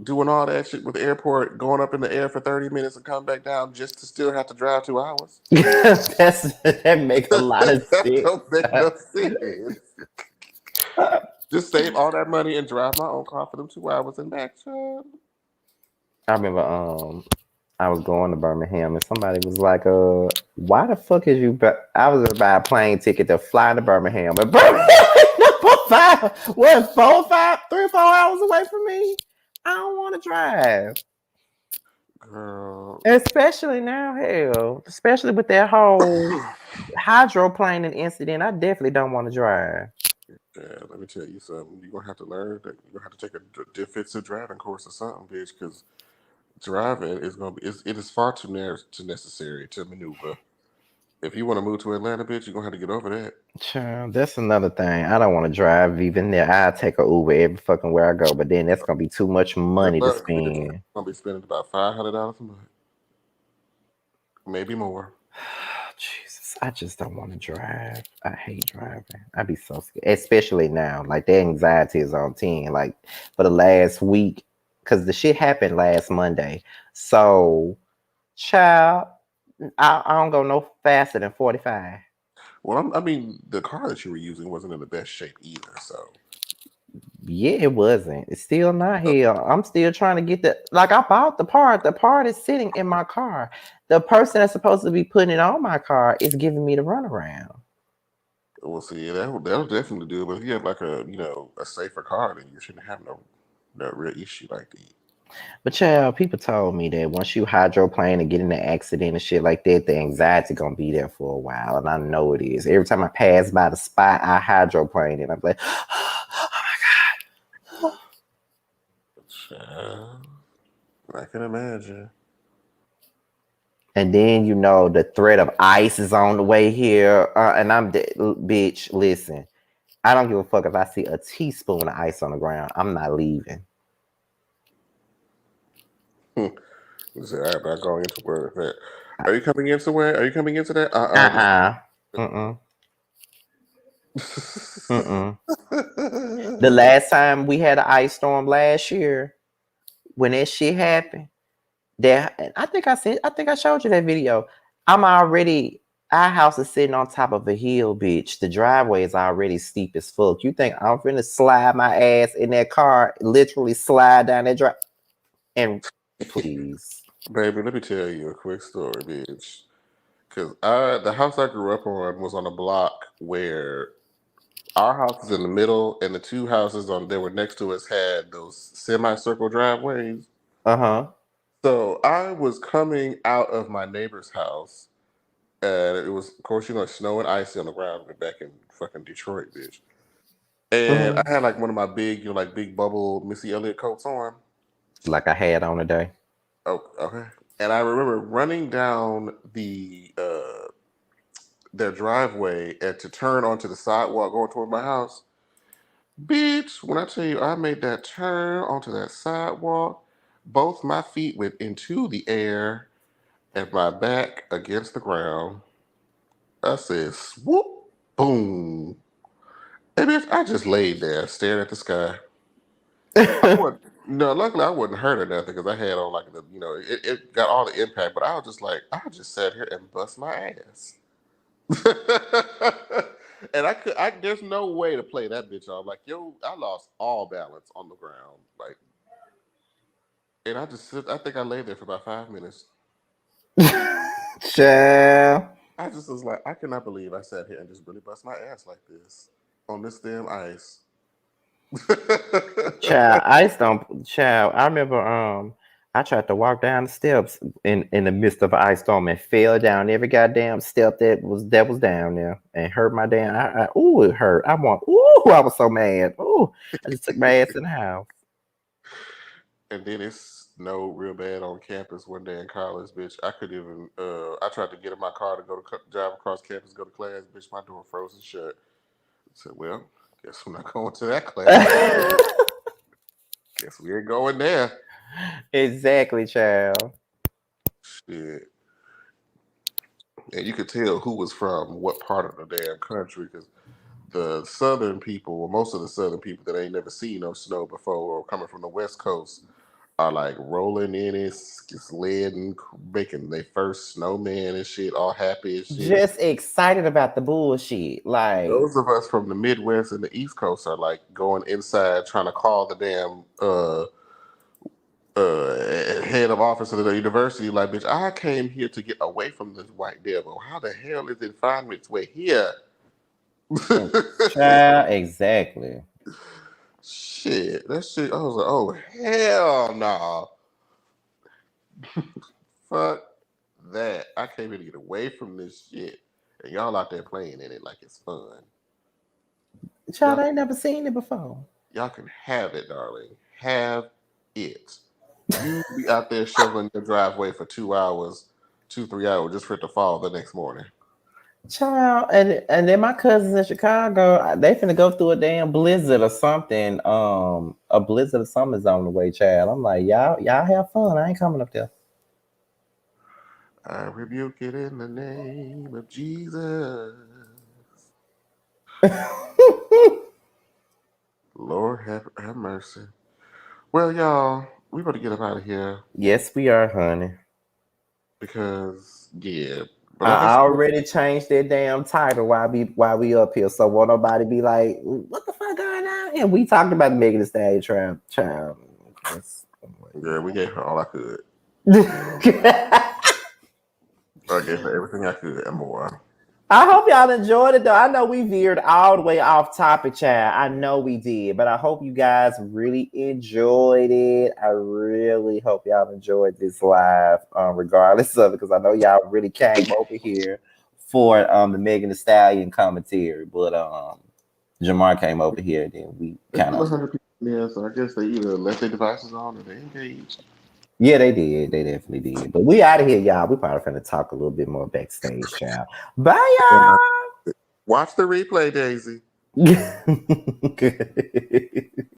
doing all that shit with the airport, going up in the air for 30 minutes and come back down just to still have to drive 2 hours. That make a lot of That sense. don't make no sense. Just save all that money and drive my own car for them 2 hours and back, child. I remember I was going to Birmingham and somebody was like, why the fuck is you I was gonna buy a plane ticket to fly to Birmingham. But Birmingham what, 3 or 4 hours away from me? I don't want to drive. Girl. Especially now, hell. Especially with that whole hydroplaning incident. I definitely don't want to drive. Yeah, let me tell you something. You're gonna have to learn that you're gonna have to take a defensive driving course or something, bitch, because driving is gonna be it is far too necessary to maneuver. If you want to move to Atlanta, bitch, you're gonna have to get over that. Child, that's another thing. I don't want to drive even there. I take a Uber every fucking where I go, but then that's gonna be too much money to Look, bitch, you're spend. gonna be spending about $500 a month, maybe more. Jesus, I just don't want to drive. I hate driving. I be so scared, especially now. Like the anxiety is on 10. Like for the last week, because the shit happened last Monday. So, child, I don't go no faster than 45. Well, I mean, the car that you were using wasn't in the best shape either. So, Yeah, it wasn't. It's still not here. I'm still trying to get I bought the part. The part is sitting in my car. The person that's supposed to be putting it on my car is giving me the runaround. we'll see. That'll definitely do it. But if you have like a safer car, then you shouldn't have no real issue like that. But child, people told me that once you hydroplane and get in an accident and shit like that, the anxiety gonna be there for a while, and I know it is. Every time I pass by the spot, I hydroplane and I'm like, oh my god. Child, I can imagine. And then you know the threat of ice is on the way here, and I'm bitch. Listen, I don't give a fuck if I see a teaspoon of ice on the ground. I'm not leaving. I'm not going into word that. Are you coming into where? Are you coming into that? Mm-mm. Mm-mm. The last time we had an ice storm last year, when that shit happened, I think I showed you that video. Our house is sitting on top of a hill, bitch. The driveway is already steep as fuck. You think I'm finna slide my ass in that car, literally slide down that drive? And please. Baby, let me tell you a quick story, bitch. Because the house I grew up on was on a block where our house is in the middle, and the two houses that were next to us had those semicircle driveways. Uh-huh. So I was coming out of my neighbor's house, and it was, of course, snow and icy on the ground. We're back in fucking Detroit, bitch. And I Mm-hmm. had like one of my big, like big bubble Missy Elliott coats on. Like I had on today. Oh, okay. And I remember running down their driveway and to turn onto the sidewalk going toward my house. Bitch, when I tell you I made that turn onto that sidewalk, both my feet went into the air and my back against the ground. I said, swoop, boom. And bitch, I just laid there staring at the sky. I wasn't, no, luckily I wasn't hurt or nothing because I had on like it got all the impact, but I was just like, I just sat here and bust my ass. And there's no way to play that bitch off. Like, yo, I lost all balance on the ground. Like, and I think I lay there for about 5 minutes. Child. I just was like, I cannot believe I sat here and just really bust my ass like this on this damn ice. Child, child. I remember I tried to walk down the steps in the midst of an ice storm and fell down every goddamn step that was down there and hurt my damn ooh, it hurt. I was so mad. Ooh, I just took my ass in the house. And then it snowed real bad on campus one day in college, bitch. I couldn't even. I tried to get in my car to go to drive across campus, go to class, bitch. My door frozen shut. I said, "Well, guess I'm not going to that class. Guess we ain't going there." Exactly, child. Shit. And you could tell who was from what part of the damn country because the southern people, or most of the southern people that ain't never seen no snow before, or coming from the West Coast, are like rolling in it, sledding, making their first snowman and shit, all happy as shit. Just excited about the bullshit. Like, Those of us from the Midwest and the East Coast are like going inside trying to call the damn head of office of the university. Like, bitch, I came here to get away from this white devil. How the hell is it finding its way here? child, exactly. Shit, that shit. I was like, oh hell no, fuck that. I came here to get away from this shit, and y'all out there playing in it like it's fun. Child, I ain't never seen it before. Y'all can have it, darling. Have it. You be out there shoveling your driveway for 2 hours, 3 hours, just for it to fall the next morning. Child, and then my cousins in Chicago, they finna go through a damn blizzard or something. A blizzard or something is on the way, child. I'm like, y'all have fun. I ain't coming up there. I rebuke it in the name of Jesus. Lord have mercy. Well, y'all, we better get up out of here Yes, we are, honey. because But like I I said, already changed that damn title while we up here, so won't nobody be like, "What the fuck going on?" And we talked about Megan Thee Stallion child. girl, we gave her all I could. I gave her everything I could and more. I hope y'all enjoyed it though. I know we veered all the way off topic, child. I know we did, but I hope you guys really enjoyed it. I really hope y'all enjoyed this live, regardless of it, because I know y'all really came over here for the Megan Thee Stallion commentary. But Jamar came over here, and then we kind of 100 people, yeah. So I guess they either left their devices on or they engaged. yeah, they did. They definitely did. But we out of here, y'all. We probably finna talk a little bit more backstage, child. Bye, y'all. Watch the replay, Daisy.